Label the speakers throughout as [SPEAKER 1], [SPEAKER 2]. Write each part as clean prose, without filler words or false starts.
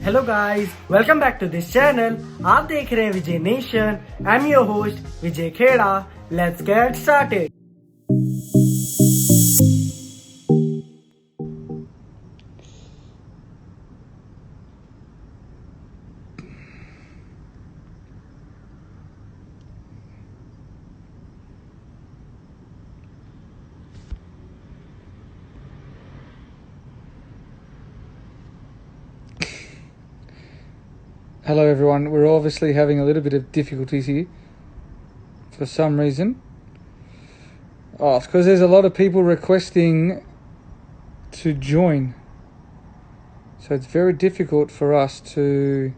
[SPEAKER 1] Hello guys, welcome back to this channel. आप देख रहे हैं Vijay nation. I am your host Vijay Khera. Let's get started.
[SPEAKER 2] Hello everyone, we're obviously having a little bit of difficulties here for some reason. Oh, it's because there's a lot of people requesting to join. So it's very difficult for us to...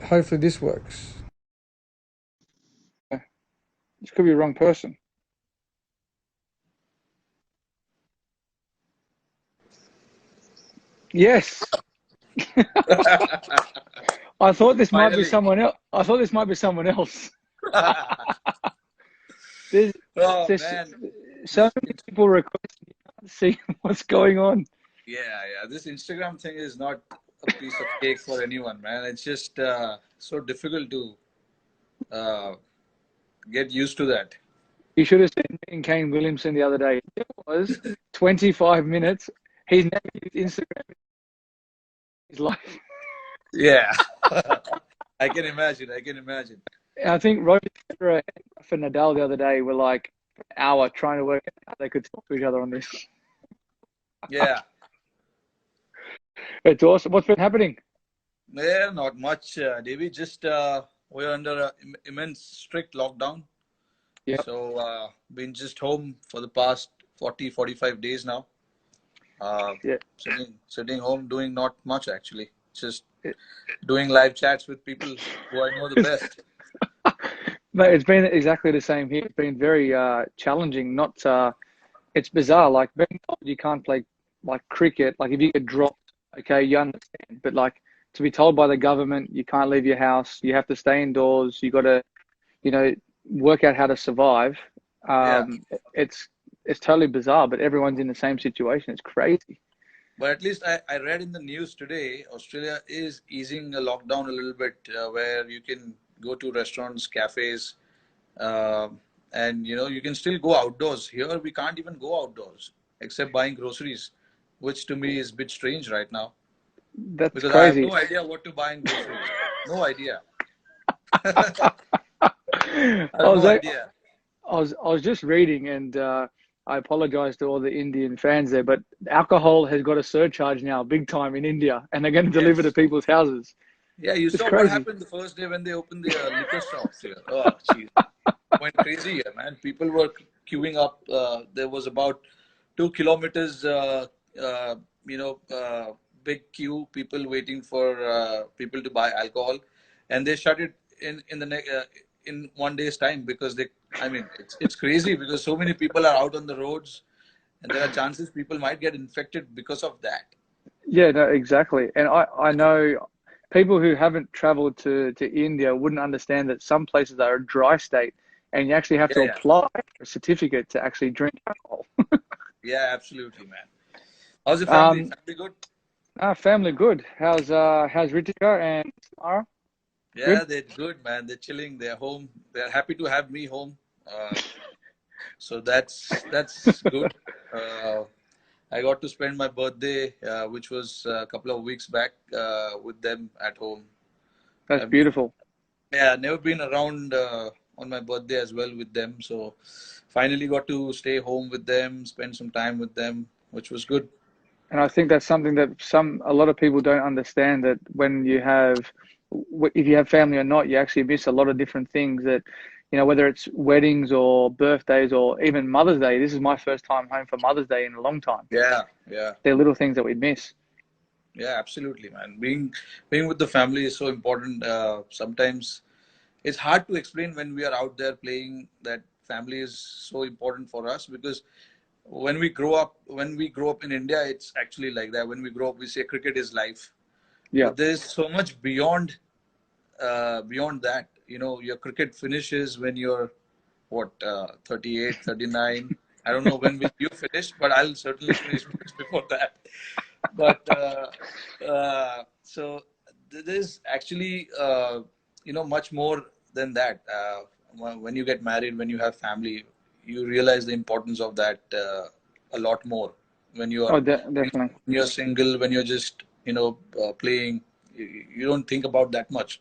[SPEAKER 2] Hopefully this works. This could be the wrong person. Yes! I thought this might be someone else. There's
[SPEAKER 3] Oh man,
[SPEAKER 2] so many people requesting to see what's going on.
[SPEAKER 3] yeah. This Instagram thing is not a piece of cake for anyone, man. It's just so difficult to get used to that.
[SPEAKER 2] You should have seen me and Kane Williamson the other day. It was 25 minutes. He's never used Instagram in his life.
[SPEAKER 3] Yeah, I can imagine.
[SPEAKER 2] I think Roger Federer and Nadal the other day were like an hour trying to work out how they could talk to each other on this.
[SPEAKER 3] Yeah,
[SPEAKER 2] It's awesome. What's been happening?
[SPEAKER 3] yeah, not much, Davey. Just we're under immense strict lockdown.
[SPEAKER 2] Yeah.
[SPEAKER 3] So been just home for the past 45 days now.
[SPEAKER 2] Yeah.
[SPEAKER 3] Sitting home, doing not much actually. Just doing live chats with people who I know the best.
[SPEAKER 2] Mate, it's been exactly the same here. It's been very challenging. Not it's bizarre. Like being told you can't play like cricket. Like if you get dropped, okay, you understand. But like to be told by the government you can't leave your house, you have to stay indoors. You got to, work out how to survive.
[SPEAKER 3] Yeah.
[SPEAKER 2] It's totally bizarre. But everyone's in the same situation. It's crazy.
[SPEAKER 3] But at least I read in the news today, Australia is easing the lockdown a little bit, where you can go to restaurants, cafes, uh, and you can still go outdoors. Here we can't even go outdoors except buying groceries, which to me is a bit strange right now
[SPEAKER 2] That's
[SPEAKER 3] because I have
[SPEAKER 2] crazy.
[SPEAKER 3] no idea what to buy in groceries. No idea. I
[SPEAKER 2] I
[SPEAKER 3] have
[SPEAKER 2] was
[SPEAKER 3] no
[SPEAKER 2] I
[SPEAKER 3] idea.
[SPEAKER 2] was just reading, and I apologize to all the Indian fans there, but alcohol has got a surcharge now, big time in India, and they're going to deliver to
[SPEAKER 3] Yes.
[SPEAKER 2] people's houses.
[SPEAKER 3] Yeah, you
[SPEAKER 2] It's
[SPEAKER 3] saw what
[SPEAKER 2] crazy.
[SPEAKER 3] happened the first day when they opened the liquor shops here. Oh, jeez. Went crazy here, man. People were queuing up. There was about 2 kilometers, you know, uh, big queue. People waiting for people to buy alcohol, and they shut it in one day's time because they. I mean, it's crazy because so many people are out on the roads, and there are chances people might get infected because of that.
[SPEAKER 2] Yeah, no, exactly. And I know people who haven't traveled to India wouldn't understand that some places are a dry state, and you actually have
[SPEAKER 3] Yeah,
[SPEAKER 2] to
[SPEAKER 3] yeah,
[SPEAKER 2] apply for a certificate to actually drink alcohol.
[SPEAKER 3] yeah. Absolutely, man. How's the family?
[SPEAKER 2] Um,
[SPEAKER 3] Family good?
[SPEAKER 2] family good. How's Ritika and Samara?
[SPEAKER 3] Yeah,
[SPEAKER 2] Good.
[SPEAKER 3] they're good, man. They're chilling. They're home. They're happy to have me home. So that's good. Uh, I got to spend my birthday, which was a couple of weeks back, with them at home.
[SPEAKER 2] That's
[SPEAKER 3] I've been,
[SPEAKER 2] beautiful.
[SPEAKER 3] yeah, never been around on my birthday as well with them. So finally got to stay home with them, spend some time with them, which was good.
[SPEAKER 2] And I think that's something that a lot of people don't understand, that when you have, if you have family or not, you actually miss a lot of different things that, whether it's weddings or birthdays or even Mother's Day. This is my first time home for Mother's Day in a long time.
[SPEAKER 3] Yeah, yeah.
[SPEAKER 2] They're little things that we miss.
[SPEAKER 3] Yeah, absolutely, man. Being with the family is so important. Sometimes it's hard to explain when we are out there playing that family is so important for us because when we grow up in India, it's actually like that. When we grow up, we say cricket is life,
[SPEAKER 2] Yeah.
[SPEAKER 3] but there's so much beyond that. Your cricket finishes when you're what 38, 39. I don't know when will you finish, but I'll certainly finish before that. But so there's actually much more than that. When you get married, when you have family, you realize the importance of that a lot more. When you are
[SPEAKER 2] Oh, definitely.
[SPEAKER 3] when you're single, when you're just playing, you don't think about that much.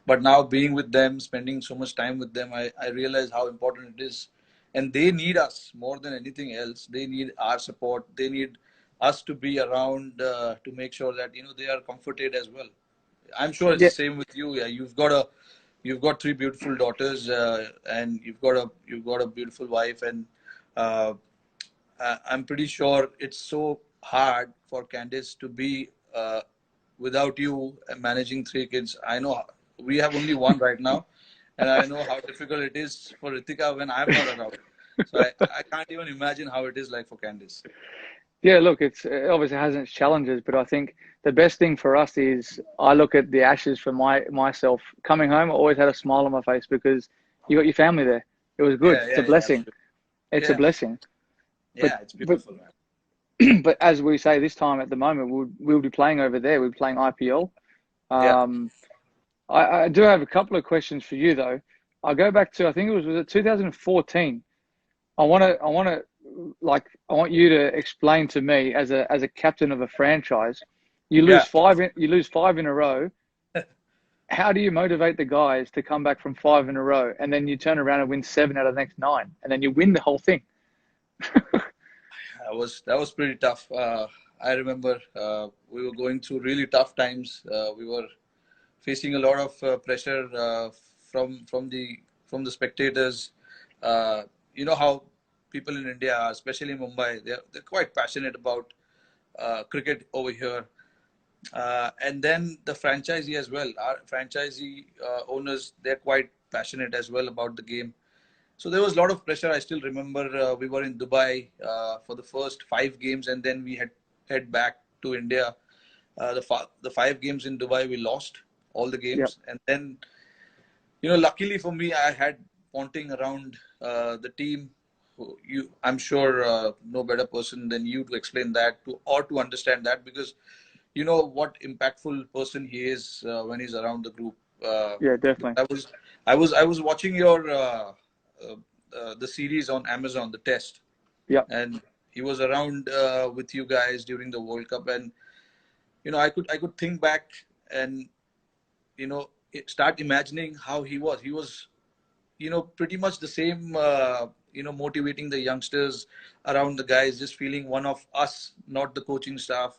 [SPEAKER 3] But now being with them, spending so much time with them, I realize how important it is. And they need us more than anything else. They need our support. They need us to be around to make sure that they are comforted as well. I'm sure it's
[SPEAKER 2] Yeah,
[SPEAKER 3] the same with you. Yeah, you've got three beautiful daughters, and you've got a beautiful wife, and uh, I'm pretty sure it's so hard for Candice to be without you managing three kids. I know we have only one right now, and I know how difficult it is for Ritika when I'm not around. So I can't even imagine how it is like for Candice.
[SPEAKER 2] yeah. Look, it obviously has its challenges, but I think the best thing for us is I look at the Ashes for myself coming home. I always had a smile on my face because you got your family there. It was good.
[SPEAKER 3] Yeah,
[SPEAKER 2] It's a
[SPEAKER 3] yeah, yeah,
[SPEAKER 2] blessing.
[SPEAKER 3] absolutely.
[SPEAKER 2] It's a
[SPEAKER 3] Yeah,
[SPEAKER 2] blessing. But
[SPEAKER 3] yeah, it's
[SPEAKER 2] but
[SPEAKER 3] beautiful, man.
[SPEAKER 2] but as we say this time at the moment, we'll be playing over there. We're playing IPL.
[SPEAKER 3] Yeah,
[SPEAKER 2] Um, I do have a couple of questions for you though. I'll go back to I think was it 2014. I want you to explain to me as a captain of a franchise,
[SPEAKER 3] yeah.
[SPEAKER 2] you lose five in a row. How do you motivate the guys to come back from five in a row and then you turn around and win seven out of the next nine and then you win the whole thing?
[SPEAKER 3] That was pretty tough. I remember we were going through really tough times. We were facing a lot of pressure from the spectators. You know how people in India, especially Mumbai, they're quite passionate about cricket over here. And then the franchisee as well. Our franchisee owners, they're quite passionate as well about the game. So there was a lot of pressure. I still remember we were in Dubai for the first 5 games, and then we had head back to India. The 5 games in Dubai, we lost all the
[SPEAKER 2] Yep.
[SPEAKER 3] games, and then luckily for me, I had Ponting around the team. I'm sure no better person than you to explain that to understand that, because you know what impactful person he is when he's around the group. Uh,
[SPEAKER 2] Yeah, definitely.
[SPEAKER 3] I was watching your uh, the series on Amazon, the test,
[SPEAKER 2] Yep.
[SPEAKER 3] and he was around with you guys during the World Cup, and I could think back and start imagining how he was. He was pretty much the same. Motivating the youngsters around the guys, just feeling one of us, not the coaching staff.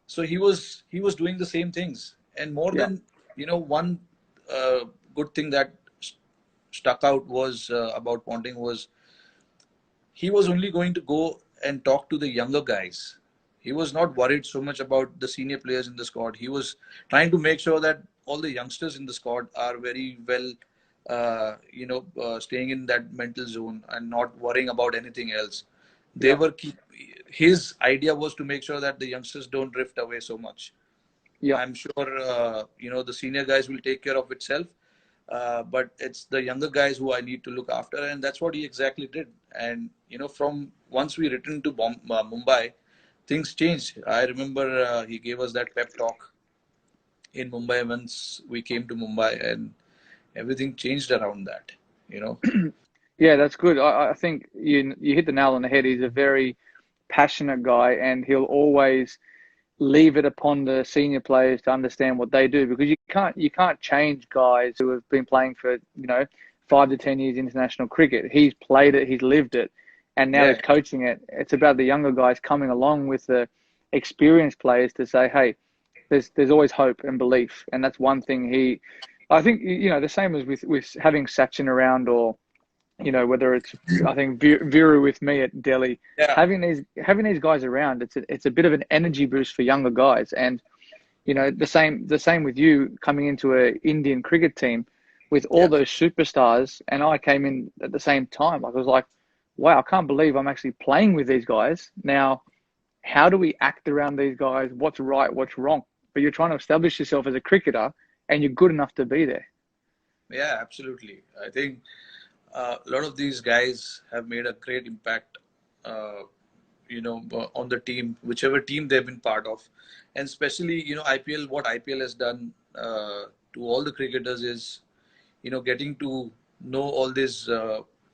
[SPEAKER 3] So he was doing the same things, and more
[SPEAKER 2] Yep.
[SPEAKER 3] than one uh, good thing that stuck out was about Ponting was he was only going to go and talk to the younger guys. He was not worried so much about the senior players in the squad. He was trying to make sure that all the youngsters in the squad are very well, staying in that mental zone and not worrying about anything else. They
[SPEAKER 2] Yep.
[SPEAKER 3] were keep. His idea was to make sure that the youngsters don't drift away so much.
[SPEAKER 2] Yep.
[SPEAKER 3] I'm sure the senior guys will take care of itself, but it's the younger guys who I need to look after, and that's what he exactly did. And from once we returned to Mumbai, things changed. I remember he gave us that pep talk in Mumbai once we came to Mumbai, and everything changed around that. You know,
[SPEAKER 2] Yeah, that's good. I think you hit the nail on the head. He's a very passionate guy, and he'll always leave it upon the senior players to understand what they do because you can't change guys who have been playing for 5 to 10 years international cricket. He's played it, he's lived it, and now
[SPEAKER 3] yeah,
[SPEAKER 2] he's coaching it. It's about the younger guys coming along with the experienced players to say, hey, there's always hope and belief, and that's one thing I think the same as with having Sachin around or whether it's I think Viru with me at Delhi,
[SPEAKER 3] yeah,
[SPEAKER 2] having these guys around, it's a bit of an energy boost for younger guys, and the same with you coming into a Indian cricket team with all
[SPEAKER 3] yeah,
[SPEAKER 2] those superstars, and I came in at the same time. Like I was like, wow, I can't believe I'm actually playing with these guys now. How do we act around these guys? What's right? What's wrong? But you're trying to establish yourself as a cricketer, and you're good enough to be there.
[SPEAKER 3] yeah. Absolutely. I think a lot of these guys have made a great impact, uh, on the team, whichever team they've been part of, and especially IPL. What IPL has done to all the cricketers is, getting to know all these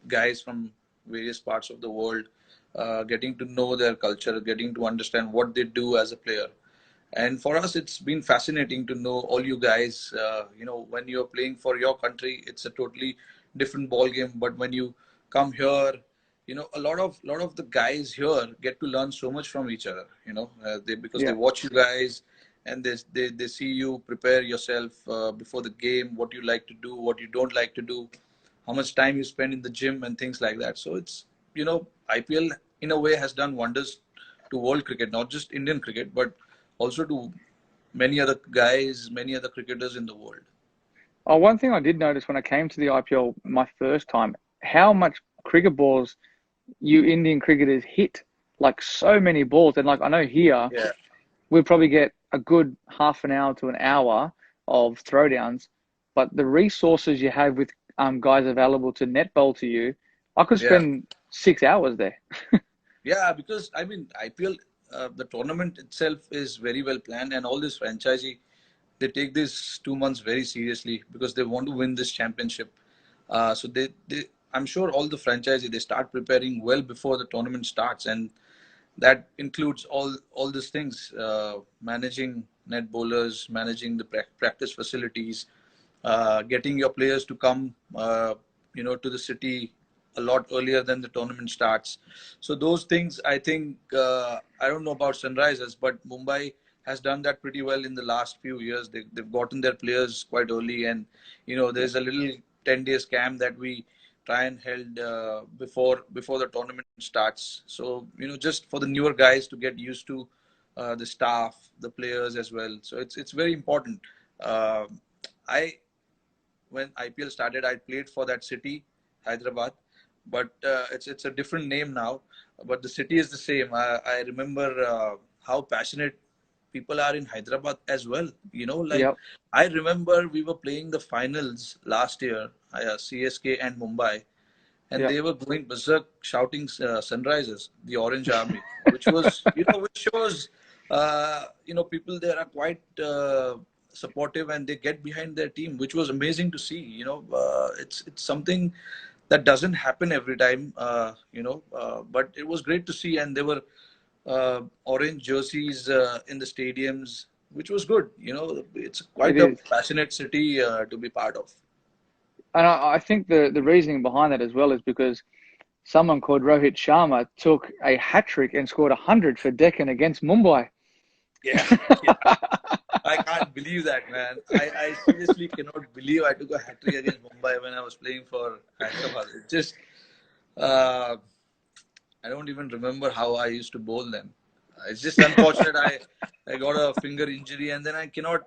[SPEAKER 3] guys from various parts of the world, getting to know their culture, getting to understand what they do as a player. And for us, it's been fascinating to know all you guys. When you're playing for your country, it's a totally different ball game. But when you come here, a lot of the guys here get to learn so much from each other. Because they
[SPEAKER 2] Yeah.
[SPEAKER 3] watch you guys, and they see you prepare yourself before the game, what you like to do, what you don't like to do, how much time you spend in the gym, and things like that. So it's IPL in a way has done wonders to world cricket, not just Indian cricket, but also to many other guys, many other cricketers in the world.
[SPEAKER 2] Oh, one thing I did notice when I came to the IPL my first time, how much cricket balls you Indian cricketers hit. Like so many balls. And like I know here
[SPEAKER 3] Yeah,
[SPEAKER 2] we probably get a good half an hour to an hour of throwdowns, but the resources you have with guys available to net bowl to you, I could
[SPEAKER 3] yeah,
[SPEAKER 2] spend 6 hours there.
[SPEAKER 3] yeah. Because I mean, IPL, the tournament itself is very well planned, and all this franchisee, they take this 2 months very seriously because they want to win this championship. So I'm sure all the franchisee, they start preparing well before the tournament starts, and that includes all these things, managing net bowlers, managing the practice facilities, getting your players to come to the city a lot earlier than the tournament starts. So those things, I think, I don't know about Sunrisers, but Mumbai has done that pretty well in the last few years. They've gotten their players quite early, and there's a little 10 days camp that we try and held before the tournament starts. So just for the newer guys to get used to the staff, the players as well. So it's very important. Uh, I When IPL started, I played for that city, Hyderabad, but it's a different name now. But the city is the same. I remember how passionate people are in Hyderabad as well. Like
[SPEAKER 2] Yep,
[SPEAKER 3] I remember we were playing the finals last year, CSK and Mumbai, and
[SPEAKER 2] yep.
[SPEAKER 3] they were going berserk shouting Sunrisers, the Orange Army, which was, which shows, people there are quite supportive, and they get behind their team, which was amazing to see. It's something that doesn't happen every time, but it was great to see, and there were orange jerseys in the stadiums, which was good. It's
[SPEAKER 2] It
[SPEAKER 3] quite a
[SPEAKER 2] is.
[SPEAKER 3] passionate city to be part of.
[SPEAKER 2] And I think the reasoning behind that as well is because someone called Rohit Sharma took a hat trick and scored 100 for Deccan against Mumbai.
[SPEAKER 3] Yeah, yeah. I can't believe that, man. I seriously cannot believe I took a hat trick against Mumbai when I was playing for Hyderabad. It just, uh, I don't even remember how I used to bowl them. It's just unfortunate. I got a finger injury, and then I cannot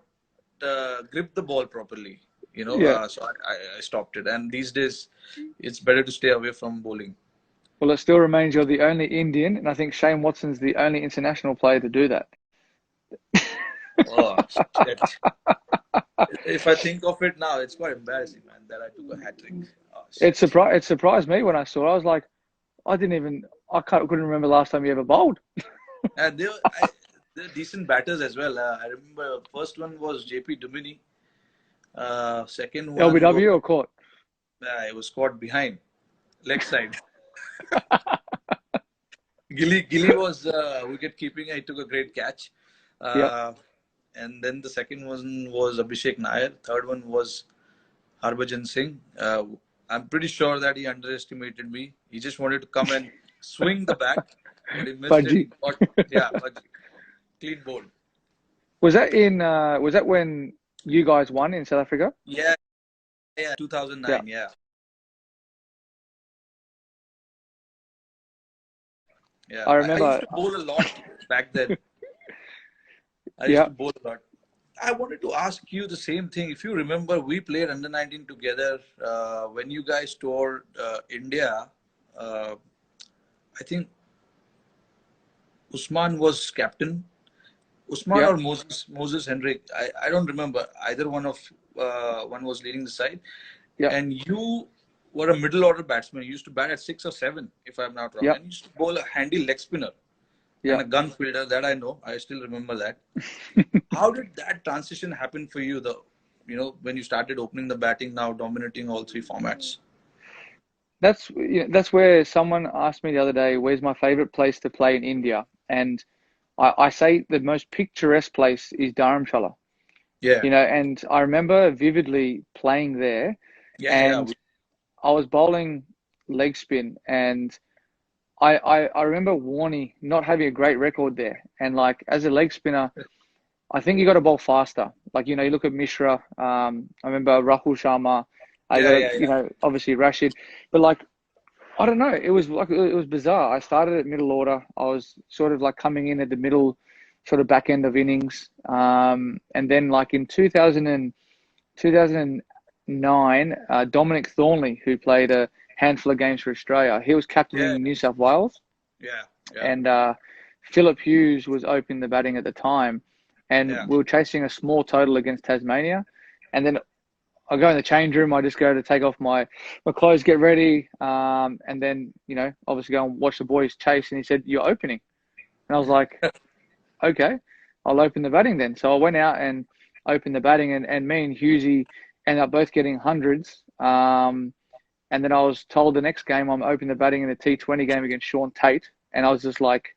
[SPEAKER 3] grip the ball properly.
[SPEAKER 2] Yeah.
[SPEAKER 3] So I stopped it. And these days, it's better to stay away from bowling.
[SPEAKER 2] Well, it still remains you're the only Indian, and I think Shane Watson's the only international player to do that.
[SPEAKER 3] Oh, shit. If I think of it now, it's quite embarrassing, man, that I took a hat trick. Oh, shit.
[SPEAKER 2] It surprised me when I saw it. I was like, couldn't remember last time you ever bowled.
[SPEAKER 3] And they're decent batters as well. I remember first one was JP Dumini. Second one was
[SPEAKER 2] LBW or court?
[SPEAKER 3] it was caught behind, leg side. Gilly was wicket keeping. I took a great catch.
[SPEAKER 2] Yep.
[SPEAKER 3] And then the second one was Abhishek Nair. Third one was Harbhajan Singh. I'm pretty sure that he underestimated me. He just wanted to come and swing the bat, but he missed it.
[SPEAKER 2] Fudgy.
[SPEAKER 3] Yeah, but clean bowled.
[SPEAKER 2] Was that when you guys won in South Africa?
[SPEAKER 3] Yeah,
[SPEAKER 2] Yeah.
[SPEAKER 3] 2009. Yeah, yeah.
[SPEAKER 2] I
[SPEAKER 3] I used
[SPEAKER 2] remember.
[SPEAKER 3] to bowl a lot back then. I used
[SPEAKER 2] Yeah.
[SPEAKER 3] to bowl a lot. I wanted to ask you the same thing. If you remember, we played under 19 together when you guys toured India. Uh, I think Usman was captain. Usman
[SPEAKER 2] Yeah.
[SPEAKER 3] or Moses Henrik. I don't remember. Either one was leading the side.
[SPEAKER 2] Yeah.
[SPEAKER 3] And you were a middle order batsman. You used to bat at 6 or 7, if I'm not wrong.
[SPEAKER 2] Yep.
[SPEAKER 3] And you used to bowl a handy leg spinner and a
[SPEAKER 2] Yep.
[SPEAKER 3] gun fielder. That I know. I still remember that. How did that transition happen for you? When you started opening the batting, now dominating all 3 formats.
[SPEAKER 2] That's where someone asked me the other day, where's my favorite place to play in India? And I say the most picturesque place is Dharamshala.
[SPEAKER 3] Yeah.
[SPEAKER 2] And I remember vividly playing there, and I was bowling leg spin, and I remember Warney not having a great record there. And like as a leg spinner, I think you got to bowl faster. Like, you look at Mishra, I remember Rahul Sharma, obviously Rashid, but like, I don't know. It was bizarre. I started at middle order. I was sort of like coming in at the middle, sort of back end of innings. And then like in 2009, Dominic Thornley, who played a handful of games for Australia, he was captaining New South Wales.
[SPEAKER 3] Yeah.
[SPEAKER 2] And Philip Hughes was opening the batting at the time. And we were chasing a small total against Tasmania. And then I go in the change room. I just go to take off my clothes, get ready, and then obviously go and watch the boys chase. And he said, "You're opening," and I was like, "Okay, I'll open the batting then." So I went out and opened the batting, and me and Hughesy ended up both getting hundreds. And then I was told the next game I'm opening the batting in a T20 game against Sean Tate, and I was just like,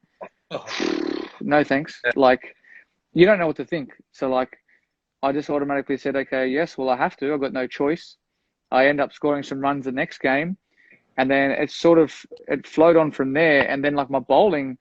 [SPEAKER 2] "No thanks." Like, you don't know what to think. So like, I just automatically said, okay, yes, well, I have to. I've got no choice. I end up scoring some runs the next game. And then it flowed on from there. And then like my bowling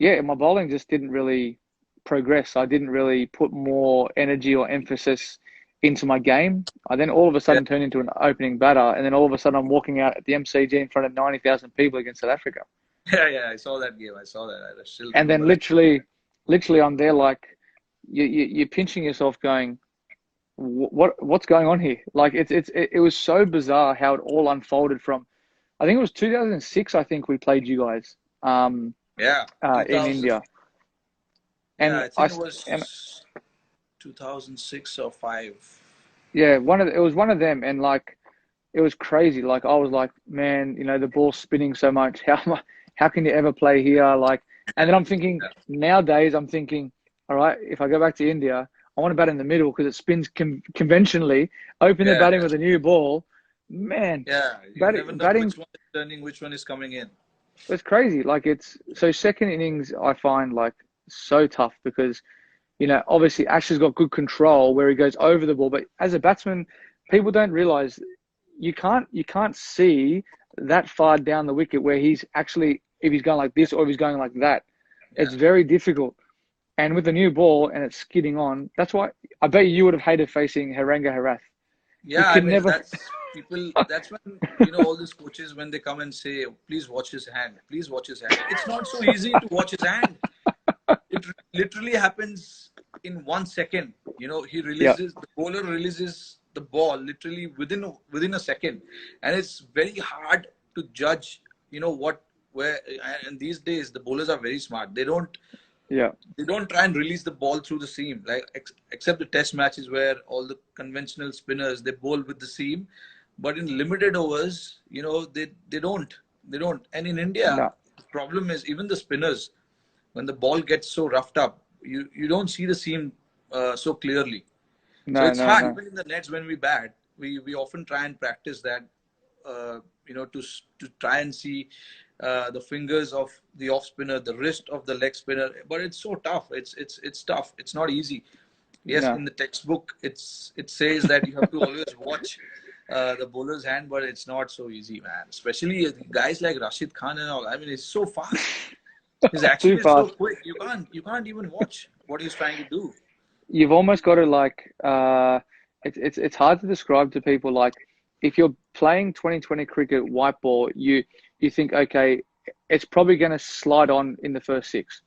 [SPEAKER 2] just didn't really progress. I didn't really put more energy or emphasis into my game. I then all of a sudden turned into an opening batter. And then all of a sudden I'm walking out at the MCG in front of 90,000 people against South Africa.
[SPEAKER 3] Yeah, I saw that game. I saw that. I still
[SPEAKER 2] and then
[SPEAKER 3] remember
[SPEAKER 2] literally I'm there like, you're pinching yourself going, what's going on here? Like it was so bizarre how it all unfolded from, I think it was 2006. I think we played you guys in India. And
[SPEAKER 3] I think it was 2006 or 5.
[SPEAKER 2] Yeah, it was one of them, and like it was crazy. Like I was like, man, the ball's spinning so much. How can you ever play here? Like, and then I'm thinking nowadays, all right, if I go back to India, I want to bat in the middle because it spins conventionally. Open the batting with a new ball, man.
[SPEAKER 3] Yeah, you never know which one is turning, which one is coming in.
[SPEAKER 2] It's crazy. Like so second innings, I find like so tough because, obviously Ash has got good control where he goes over the ball, but as a batsman, people don't realize you can't see that far down the wicket where he's actually, if he's going like this or if he's going like that. Yeah. It's very difficult. And with the new ball and it's skidding on, that's why I bet you would have hated facing Haranga Harath.
[SPEAKER 3] Yeah, that's when, all these coaches, when they come and say, please watch his hand. It's not so easy to watch his hand. It literally happens in 1 second. He releases, the bowler releases the ball literally within a second. And it's very hard to judge, and these days the bowlers are very smart. They don't try and release the ball through the seam, like except the test matches where all the conventional spinners, they bowl with the seam. But in limited overs, they don't. And in India, the problem is even the spinners, when the ball gets so roughed up, you don't see the seam so clearly. So it's hard. Even in the nets when we bat, we often try and practice that, to try and see the fingers of the off spinner, the wrist of the leg spinner. But it's so tough. It's tough. It's not easy. Yes, in the textbook, it says that you have to always watch the bowler's hand, but it's not so easy, man. Especially guys like Rashid Khan and all. I mean, it's so fast. His action is so quick. You can't even watch what he's trying to do.
[SPEAKER 2] You've almost got to like. It's hard to describe to people. Like if you're playing 2020 cricket white ball, you think, okay, it's probably going to slide on in the first 6.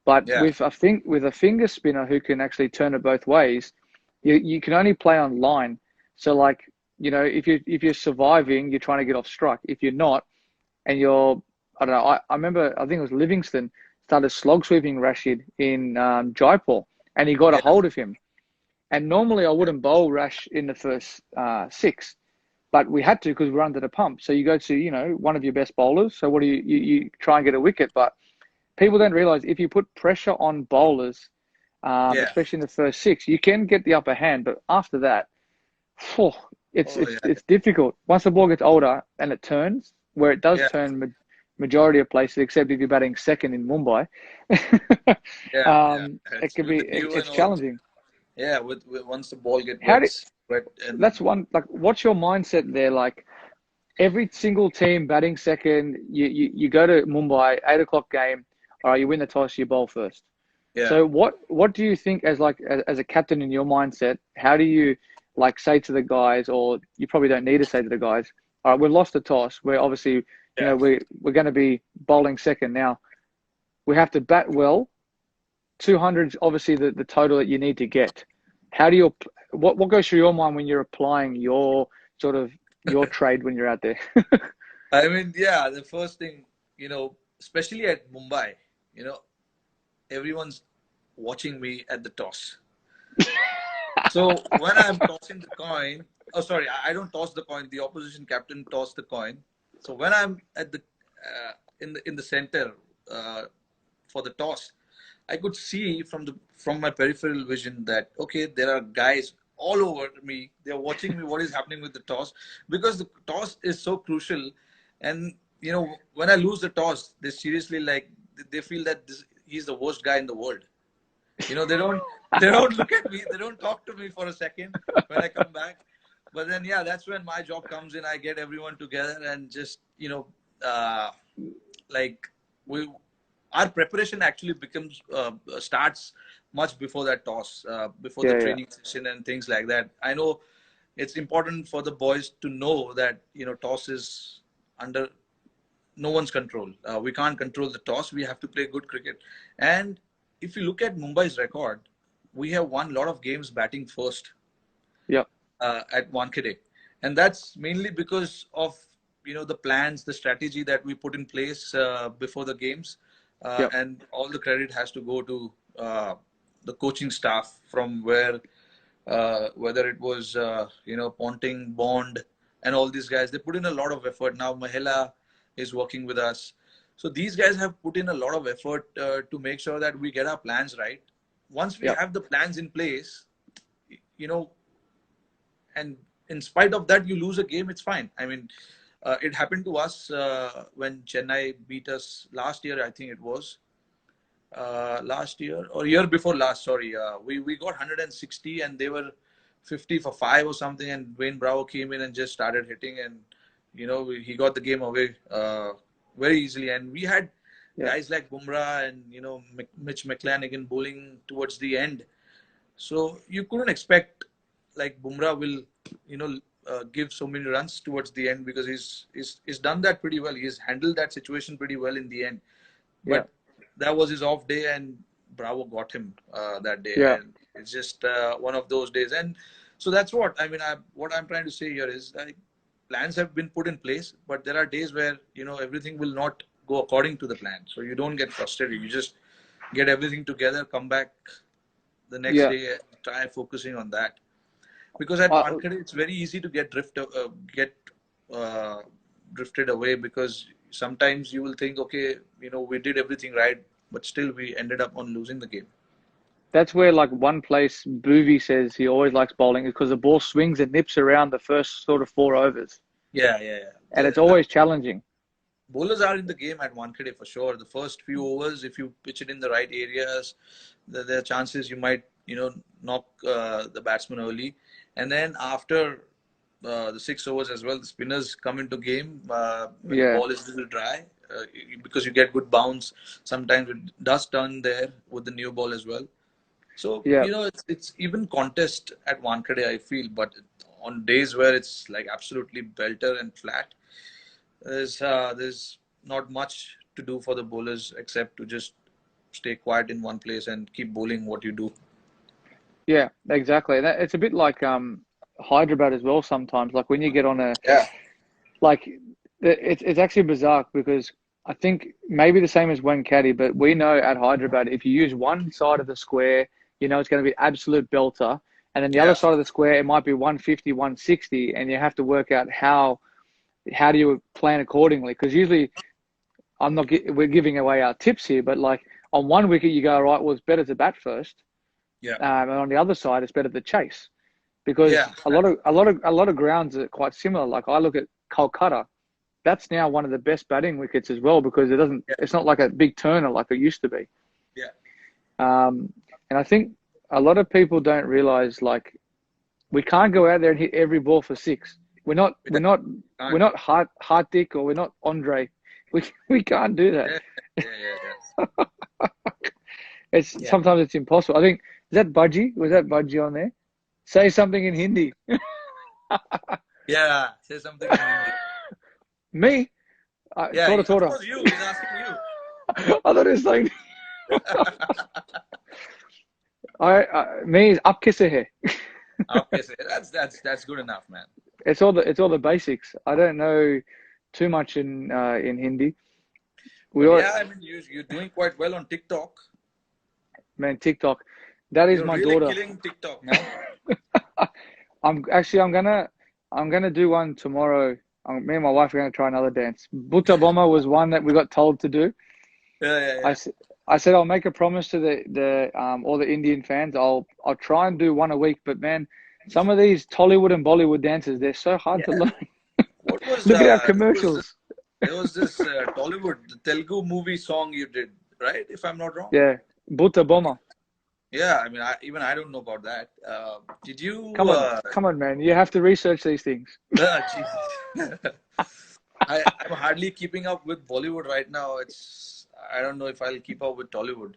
[SPEAKER 2] But with a finger spinner who can actually turn it both ways, you can only play on line. So like, if you're surviving, you're trying to get off strike. If you're not, and you're, I don't know, I remember, I think it was Livingston started slog sweeping Rashid in Jaipur, and he got a hold of him. And normally I wouldn't bowl Rash in the first 6. but we had to because we were under the pump. So you go to, one of your best bowlers. So what do you try and get a wicket? But people don't realize if you put pressure on bowlers,
[SPEAKER 3] Yeah.
[SPEAKER 2] especially in the first six, you can get the upper hand. But after that, phew, it's
[SPEAKER 3] Oh,
[SPEAKER 2] it's
[SPEAKER 3] yeah.
[SPEAKER 2] it's difficult. Once the ball gets older and it turns, where it does
[SPEAKER 3] Yeah.
[SPEAKER 2] turn majority of places, except if you're batting second in Mumbai,
[SPEAKER 3] Yeah. Yeah.
[SPEAKER 2] it
[SPEAKER 3] It's
[SPEAKER 2] can
[SPEAKER 3] with
[SPEAKER 2] be
[SPEAKER 3] the dew and
[SPEAKER 2] it's
[SPEAKER 3] all.
[SPEAKER 2] challenging.
[SPEAKER 3] Yeah. With once the ball get
[SPEAKER 2] How do
[SPEAKER 3] wet and
[SPEAKER 2] That's one, like, what's your mindset there? Like, every single team batting second, you go to Mumbai, 8 o'clock game, all right, you win the toss, you bowl first.
[SPEAKER 3] yeah.
[SPEAKER 2] So what do you think as a captain in your mindset, how do you like say to the guys, or you probably don't need to say to the guys, all right, we've lost the toss. We're obviously,
[SPEAKER 3] Yeah.
[SPEAKER 2] we're going to be bowling second now. We have to bat well. 200 is obviously the total that you need to get. How do you, what goes through your mind when you're applying your sort of your trade when you're out there?
[SPEAKER 3] I mean, yeah, the first thing, especially at Mumbai, you know, everyone's watching me at the toss. So when I'm tossing the coin, oh, sorry, I don't toss the coin. The opposition captain toss the coin. So when I'm at the in the center for the toss, I could see from my peripheral vision that okay, there are guys all over me. They're watching me. What is happening with the toss? Because the toss is so crucial, and when I lose the toss, they seriously they feel that he's the worst guy in the world. They don't look at me. They don't talk to me for a second when I come back. But then yeah, that's when my job comes in. I get everyone together and just like we our preparation actually becomes starts much before that toss, before the
[SPEAKER 2] Yeah,
[SPEAKER 3] training session and things like that. I know it's important for the boys to know that toss is under no one's control. We can't control the toss. We have to play good cricket. And if you look at Mumbai's record, we have won a lot of games batting first
[SPEAKER 2] yeah,
[SPEAKER 3] at Wankhede, and that's mainly because of the plans, the strategy that we put in place before the games,
[SPEAKER 2] yeah,
[SPEAKER 3] and all the credit has to go to the coaching staff from whether it was Ponting, Bond, and all these guys. They put in a lot of effort. Now Mahela is working with us, so these guys have put in a lot of effort to make sure that we get our plans right. Once we
[SPEAKER 2] yeah,
[SPEAKER 3] have the plans in place, you know and in spite of that you lose a game, it's fine. I mean, it happened to us when Chennai beat us last year. I think it was last year or year before last, sorry. We got 160 and they were 50 for 5 or something, and Wayne Bravo came in and just started hitting, and he got the game away very easily. And we had
[SPEAKER 2] yeah,
[SPEAKER 3] guys like Bumrah and Mitch McClanagan bowling towards the end, so you couldn't expect like Bumrah will, give so many runs towards the end, because he's done that pretty well. He's handled that situation pretty well in the end.
[SPEAKER 2] yeah,
[SPEAKER 3] But that was his off day, and Bravo got him that day,
[SPEAKER 2] yeah.
[SPEAKER 3] and it's just one of those days. And so that's what I mean. What I'm trying to say here is like plans have been put in place, but there are days where everything will not go according to the plan. So you don't get frustrated. You just get everything together, come back the next
[SPEAKER 2] Yeah.
[SPEAKER 3] day, try focusing on that. Because at
[SPEAKER 2] Uh,
[SPEAKER 3] Wankhede, it's very easy to get uh, drifted away, because sometimes you will think, okay, we did everything right, but still we ended up on losing the game.
[SPEAKER 2] that's where, like, one place Boovy says he always likes bowling because the ball swings and nips around the first sort of 4 overs,
[SPEAKER 3] Yeah, yeah, yeah.
[SPEAKER 2] and it's always challenging.
[SPEAKER 3] Bowlers are in the game at Wankhede for sure. The first few overs, if you pitch it in the right areas, there are chances you might, knock the batsman early. And then after the 6 overs as well, the spinners come into game when the
[SPEAKER 2] Yeah,
[SPEAKER 3] ball is a little dry, because you get good bounce. Sometimes it does turn there with the new ball as well. So,
[SPEAKER 2] yeah.
[SPEAKER 3] it's even contest at Wankhede, I feel. But on days where it's like absolutely belter and flat, there's not much to do for the bowlers except to just stay quiet in one place and keep bowling what you do.
[SPEAKER 2] Yeah, exactly. It's a bit like Hyderabad as well sometimes. Like when you get on
[SPEAKER 3] Yeah.
[SPEAKER 2] like it's actually bizarre because I think maybe the same as Caddy, but we know at Hyderabad if you use one side of the square, it's going to be absolute belter, and then the other
[SPEAKER 3] Yeah.
[SPEAKER 2] side of the square it might be 150, 160, and you have to work out how do you plan accordingly? Because usually we're giving away our tips here, but like on one wicket you go, right, well, it's better to bat first,
[SPEAKER 3] Yeah.
[SPEAKER 2] and on the other side it's better to chase, because
[SPEAKER 3] Yeah.
[SPEAKER 2] a lot of grounds are quite similar. Like I look at Kolkata, that's now one of the best batting wickets as well, because
[SPEAKER 3] Yeah.
[SPEAKER 2] it's not like a big turner like it used to be.
[SPEAKER 3] Yeah.
[SPEAKER 2] And I think a lot of people don't realize, like, we can't go out there and hit every ball for six. We're not
[SPEAKER 3] Yeah.
[SPEAKER 2] Hardik, or we're not Andre. We can't do that.
[SPEAKER 3] Yeah. Yeah. Yeah.
[SPEAKER 2] It's
[SPEAKER 3] Yeah.
[SPEAKER 2] sometimes it's impossible. I think, is that Budgie? Was that Budgie on there? Say something in Hindi.
[SPEAKER 3] Yeah. Say something in Hindi.
[SPEAKER 2] Me?
[SPEAKER 3] Yeah.
[SPEAKER 2] Thought
[SPEAKER 3] Of
[SPEAKER 2] of.
[SPEAKER 3] course, he's asking you.
[SPEAKER 2] I thought it was saying. Me is up kisse hai.
[SPEAKER 3] Okay, so that's good enough, man.
[SPEAKER 2] It's all the basics. I don't know too much in Hindi.
[SPEAKER 3] But yeah, I mean, you're doing quite well on TikTok.
[SPEAKER 2] Man, TikTok. That is
[SPEAKER 3] You're
[SPEAKER 2] my
[SPEAKER 3] really
[SPEAKER 2] daughter.
[SPEAKER 3] killing TikTok, man.
[SPEAKER 2] I'm gonna do one tomorrow. Me and my wife are gonna try another dance. Butta Bomba was one that we got told to do.
[SPEAKER 3] Yeah.
[SPEAKER 2] I said I'll make a promise to the all the Indian fans. I'll try and do one a week. But man, some of these Tollywood and Bollywood dances, they're so hard to learn.
[SPEAKER 3] What was
[SPEAKER 2] Look at our commercials.
[SPEAKER 3] there was this Tollywood, the Telugu movie song you did, right? If I'm not wrong.
[SPEAKER 2] Yeah, Butta Bomba.
[SPEAKER 3] Yeah, I mean, I don't know about that. Did you?
[SPEAKER 2] Come on, man. You have to research these things.
[SPEAKER 3] Jesus. I'm hardly keeping up with Bollywood right now. I don't know if I'll keep up with Tollywood.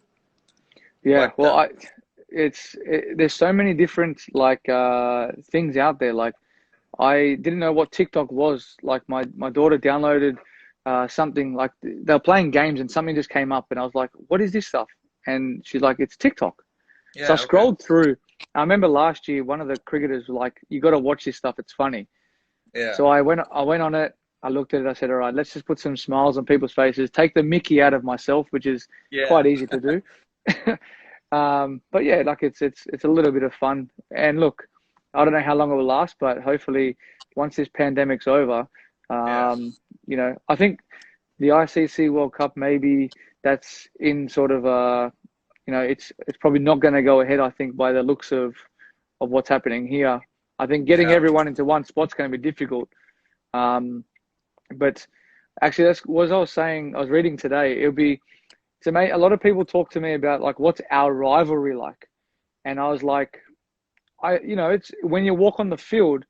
[SPEAKER 2] Yeah,
[SPEAKER 3] But,
[SPEAKER 2] well, there's so many different like things out there. Like, I didn't know what TikTok was. Like my daughter downloaded something, like they were playing games and something just came up and I was like, what is this stuff? And she's like, it's TikTok.
[SPEAKER 3] yeah,
[SPEAKER 2] So I
[SPEAKER 3] okay.
[SPEAKER 2] scrolled through. I remember last year one of the cricketers was like, you got to watch this stuff. It's funny.
[SPEAKER 3] Yeah.
[SPEAKER 2] So I went on it. I looked at it. I said, all right, let's just put some smiles on people's faces. Take the Mickey out of myself, which is quite easy to do. But yeah, like it's a little bit of fun. And look, I don't know how long it will last, but hopefully once this pandemic's over, you know, I think the ICC World Cup, maybe that's in sort of you know, it's probably not going to go ahead, I think, by the looks of what's happening here. I think getting everyone into one spot's going to be difficult. But actually, that's what I was saying. I was reading today. It'll be, so mate, a lot of people talk to me about like, what's our rivalry like? And I was like, you know, it's when you walk on the field,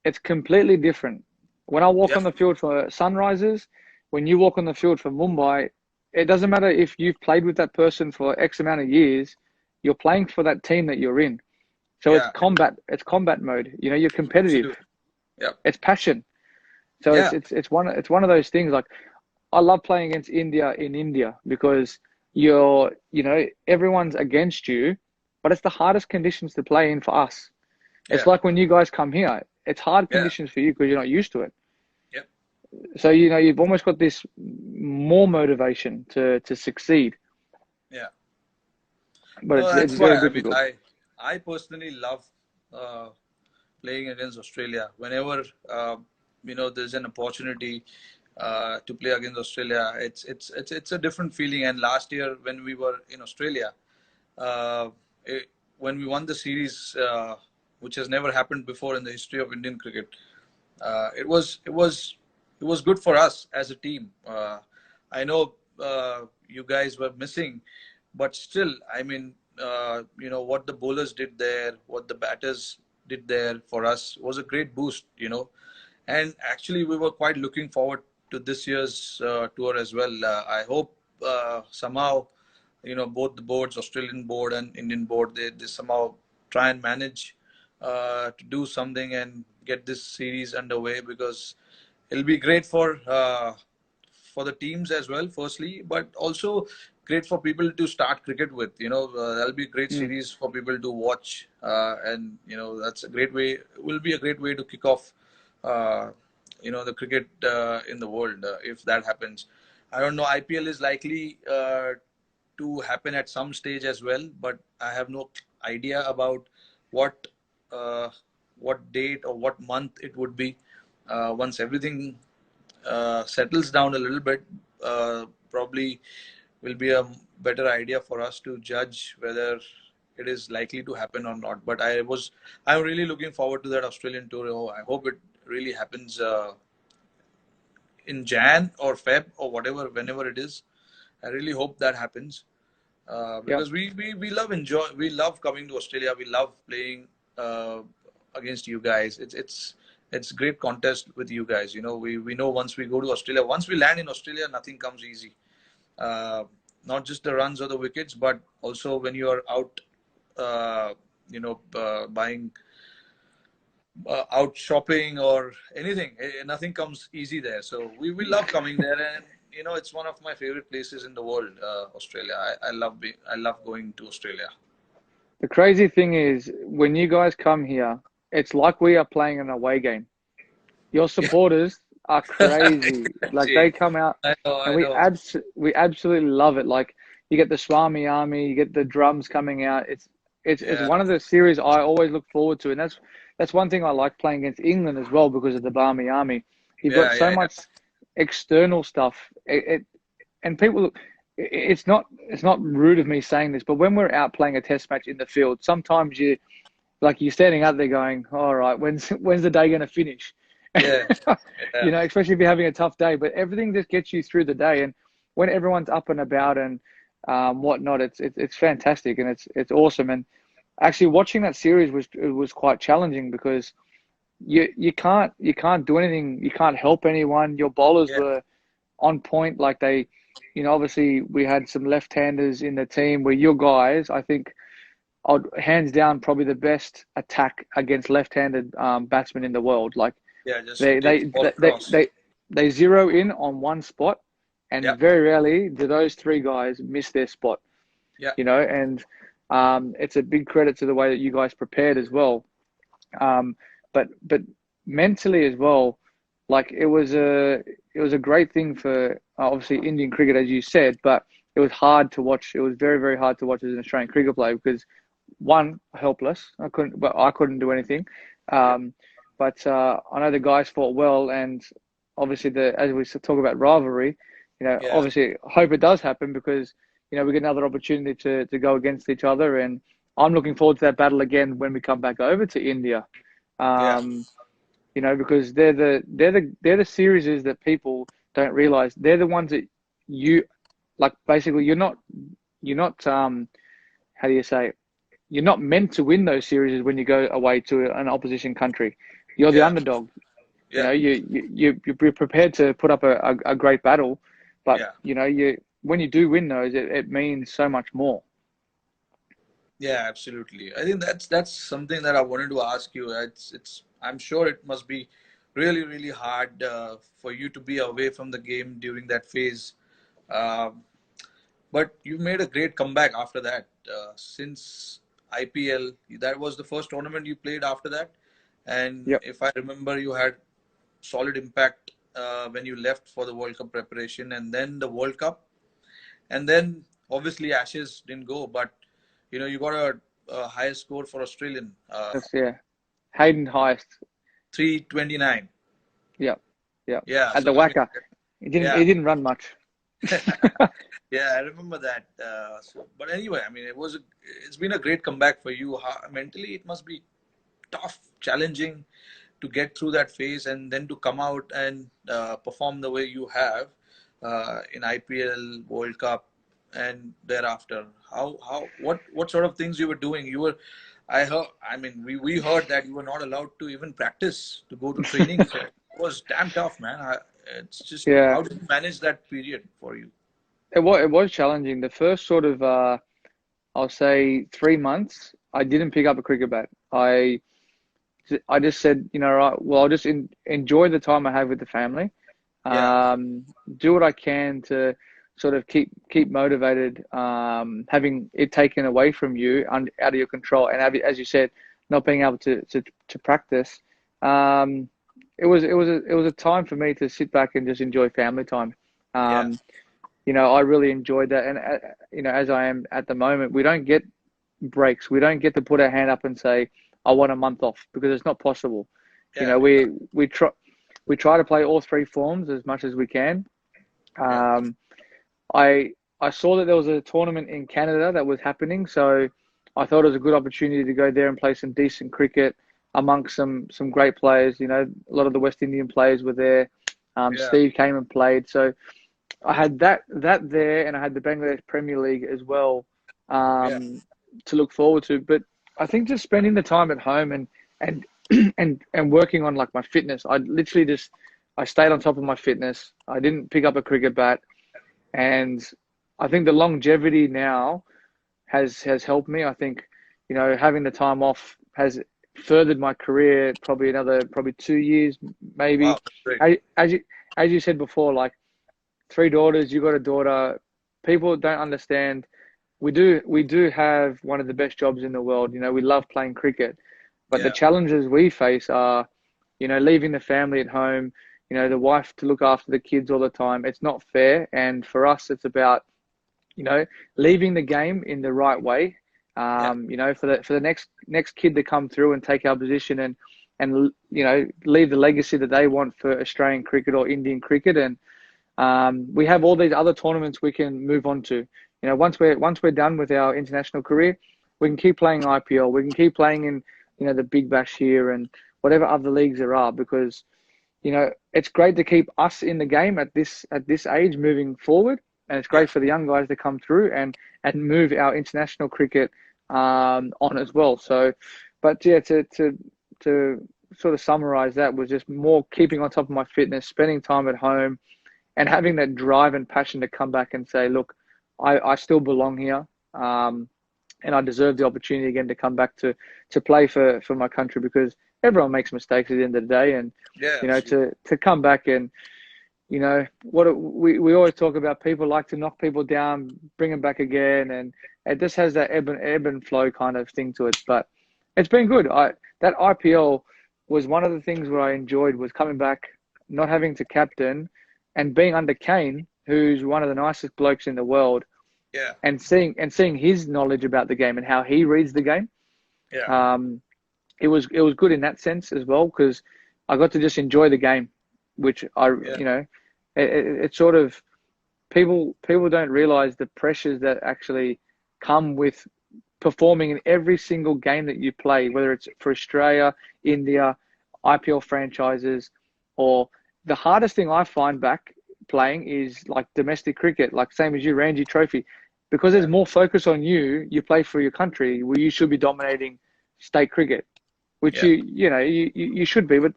[SPEAKER 2] it's completely different. When I walk on the field for Sunrisers, when you walk on the field for Mumbai, it doesn't matter if you've played with that person for X amount of years, you're playing for that team that you're in. So it's combat mode. You know, you're competitive.
[SPEAKER 3] Yeah.
[SPEAKER 2] It's passion. So it's one of those things. Like, I love playing against India in India because you know, everyone's against you, but it's the hardest conditions to play in for us. It's like when you guys come here, it's hard conditions for you because you're not used to it.
[SPEAKER 3] Yep.
[SPEAKER 2] So, you know, you've almost got this more motivation to succeed.
[SPEAKER 3] Yeah.
[SPEAKER 2] But it's
[SPEAKER 3] why,
[SPEAKER 2] very difficult.
[SPEAKER 3] I mean, I personally love playing against Australia. Whenever you know, there's an opportunity to play against Australia, it's a different feeling. And last year when we were in Australia, when we won the series, which has never happened before in the history of Indian cricket, it was good for us as a team. I know you guys were missing, but still, I mean, you know, what the bowlers did there, what the batters did there for us was a great boost, you know. And actually, we were quite looking forward to this year's tour as well. I hope somehow, you know, both the boards, Australian board and Indian board, they somehow try and manage to do something and get this series underway, because it'll be great for the teams as well, firstly, but also great for people to start cricket with. You know, that'll be a great series for people to watch, and you know, that's a great way. Will be a great way to kick off, you know, the cricket in the world if that happens. I don't know. IPL is likely to happen at some stage as well, but I have no idea about what what date or what month it would be. Once everything settles down a little bit, probably will be a better idea for us to judge whether it is likely to happen or not. But I'm really looking forward to that Australian tour. Oh, I hope it really happens in Jan or Feb or whatever, whenever it is. I really hope that happens.
[SPEAKER 2] Yep.
[SPEAKER 3] Because we love coming to Australia. We love playing uh, against you guys. It's great contest with you guys. We know once we go to Australia, once we land in Australia, nothing comes easy. Uh, Not just the runs or the wickets, but also when you are out, buying, out shopping or anything. Nothing comes easy there. So we love coming there, and it's one of my favorite places in the world, Australia. I love going to Australia.
[SPEAKER 2] The crazy thing is, when you guys come here, it's like we are playing an away game. Your supporters are crazy. Like
[SPEAKER 3] Gee,
[SPEAKER 2] they come out,
[SPEAKER 3] I know,
[SPEAKER 2] and
[SPEAKER 3] I know.
[SPEAKER 2] we absolutely love it. Like you get the Swami Army, you get the drums coming out. It's
[SPEAKER 3] Yeah,
[SPEAKER 2] one of the series I always look forward to, and that's one thing I like playing against England as well because of the Barmy Army. You've got
[SPEAKER 3] yeah,
[SPEAKER 2] so
[SPEAKER 3] yeah, yeah,
[SPEAKER 2] much external stuff. And people, it's not rude of me saying this, but when we're out playing a test match in the field, sometimes you're standing out there going, all right, when's the day going to finish?
[SPEAKER 3] yeah, yeah,
[SPEAKER 2] Especially if you're having a tough day, but everything just gets you through the day. And when everyone's up and about and whatnot, it's fantastic and it's awesome. And actually watching that series was quite challenging because you can't do anything. You can't help anyone. Your bowlers
[SPEAKER 3] yeah,
[SPEAKER 2] were on point. Like obviously we had some left-handers in the team where your guys, I think, hands down probably the best attack against left-handed batsmen in the world. Like
[SPEAKER 3] yeah. Just to
[SPEAKER 2] they
[SPEAKER 3] take
[SPEAKER 2] they
[SPEAKER 3] the ball
[SPEAKER 2] they
[SPEAKER 3] across.
[SPEAKER 2] they they zero in on one spot, and
[SPEAKER 3] Yeah,
[SPEAKER 2] very rarely do those three guys miss their spot.
[SPEAKER 3] yeah,
[SPEAKER 2] And it's a big credit to the way that you guys prepared as well. But mentally as well, like it was a great thing for obviously Indian cricket, as you said, but it was hard to watch. It was very, very hard to watch as an Australian cricket player because one, helpless. I couldn't do anything.
[SPEAKER 3] yeah,
[SPEAKER 2] Um, but I know the guys fought well, and obviously as we talk about rivalry,
[SPEAKER 3] yeah,
[SPEAKER 2] obviously hope it does happen because we get another opportunity to go against each other, and I'm looking forward to that battle again when we come back over to India.
[SPEAKER 3] yeah,
[SPEAKER 2] Um, because they're the series that people don't realize. They're the ones that you like. Basically, you're not how do you say it? You're not meant to win those series when you go away to an opposition country. You're the
[SPEAKER 3] yeah,
[SPEAKER 2] underdog.
[SPEAKER 3] yeah,
[SPEAKER 2] You're prepared to put up a great battle, but
[SPEAKER 3] yeah.
[SPEAKER 2] when you do win those, it means so much more.
[SPEAKER 3] Yeah, absolutely. I think that's something that I wanted to ask you. It's I'm sure it must be really really hard for you to be away from the game during that phase. Um, but you made a great comeback after that. Since IPL, that was the first tournament you played after that. And
[SPEAKER 2] Yep.
[SPEAKER 3] if I remember, you had solid impact when you left for the World Cup preparation, and then the World Cup, and then obviously Ashes didn't go, but you got a higher score for Australian,
[SPEAKER 2] Yeah. Hayden Heist.
[SPEAKER 3] 329.
[SPEAKER 2] Yep. Yep.
[SPEAKER 3] Yeah,
[SPEAKER 2] At
[SPEAKER 3] so
[SPEAKER 2] the
[SPEAKER 3] I mean,
[SPEAKER 2] Wacker. He didn't.
[SPEAKER 3] yeah,
[SPEAKER 2] He didn't run much.
[SPEAKER 3] yeah, I remember that. But anyway, I mean, it's been a great comeback for you. Mentally, it must be tough, challenging to get through that phase and then to come out and perform the way you have in IPL, World Cup, and thereafter. What sort of things you were doing? I heard. I mean, we heard that you were not allowed to even practice to go to training. So it was damn tough, man. It's just
[SPEAKER 2] Yeah.
[SPEAKER 3] how did you manage that period for you?
[SPEAKER 2] It was challenging. The first sort of I'll say 3 months, I didn't pick up a cricket bat. I just said, right, well, I'll just enjoy the time I have with the family.
[SPEAKER 3] Yeah,
[SPEAKER 2] Do what I can to sort of keep motivated. Having it taken away from you and out of your control, and as you said, not being able to practice. Um, it was a time for me to sit back and just enjoy family time.
[SPEAKER 3] yeah,
[SPEAKER 2] Um, I really enjoyed that, and as I am at the moment, we don't get breaks. We don't get to put our hand up and say, I want a month off, because it's not possible. You
[SPEAKER 3] Yeah,
[SPEAKER 2] know, we try to play all three forms as much as we can.
[SPEAKER 3] yeah,
[SPEAKER 2] Um, I saw that there was a tournament in Canada that was happening, so I thought it was a good opportunity to go there and play some decent cricket amongst some great players. You know, a lot of the West Indian players were there.
[SPEAKER 3] yeah,
[SPEAKER 2] Steve came and played, so I had that there, and I had the Bangladesh Premier League as well,
[SPEAKER 3] yeah,
[SPEAKER 2] to look forward to. But I think just spending the time at home and and working on like my fitness. I stayed on top of my fitness. I didn't pick up a cricket bat, and I think the longevity now has helped me. I think, you know, having the time off has furthered my career probably 2 years
[SPEAKER 3] wow,
[SPEAKER 2] maybe.
[SPEAKER 3] that's great.
[SPEAKER 2] As you said before, like, three daughters, you got a daughter. People don't understand. We do have one of the best jobs in the world. You know, we love playing cricket, but the
[SPEAKER 3] Yeah,
[SPEAKER 2] challenges we face are, you know, leaving the family at home, you know, the wife to look after the kids all the time. It's not fair. And for us, it's about, you know, leaving the game in the right way.
[SPEAKER 3] yeah,
[SPEAKER 2] You know, for the next kid to come through and take our position, and you know, leave the legacy that they want for Australian cricket or Indian cricket. And we have all these other tournaments we can move on to. You know, once we're done with our international career, we can keep playing IPL. We can keep playing in, you know, the Big Bash here and whatever other leagues there are, because, you know, it's great to keep us in the game at this age moving forward, and it's
[SPEAKER 3] yeah,
[SPEAKER 2] great for the young guys to come through and move our international cricket on as well. So, but yeah, to sort of summarize, that was just more keeping on top of my fitness, spending time at home, and having that drive and passion to come back and say, look, I still belong here, and I deserve the opportunity again to come back to play for my country, because everyone makes mistakes at the end of the day. And,
[SPEAKER 3] yeah,
[SPEAKER 2] you know,
[SPEAKER 3] absolutely.
[SPEAKER 2] to come back and, you know, we always talk about, people like to knock people down, bring them back again, and it just has that ebb and flow kind of thing to it. But it's been good. That IPL was one of the things where I enjoyed, was coming back, not having to captain, and being under Kane, who's one of the nicest blokes in the world,
[SPEAKER 3] Yeah,
[SPEAKER 2] and seeing his knowledge about the game and how he reads the game.
[SPEAKER 3] yeah,
[SPEAKER 2] Um, it was good in that sense as well, because I got to just enjoy the game, which
[SPEAKER 3] yeah,
[SPEAKER 2] you know, it sort of, people don't realize the pressures that actually come with performing in every single game that you play, whether it's for Australia, India, IPL franchises, or the hardest thing I find back playing is like domestic cricket, like same as you, Ranji Trophy, because there's
[SPEAKER 3] yeah,
[SPEAKER 2] more focus on you. You play for your country, where you should be dominating state cricket, which
[SPEAKER 3] yeah,
[SPEAKER 2] you should be, but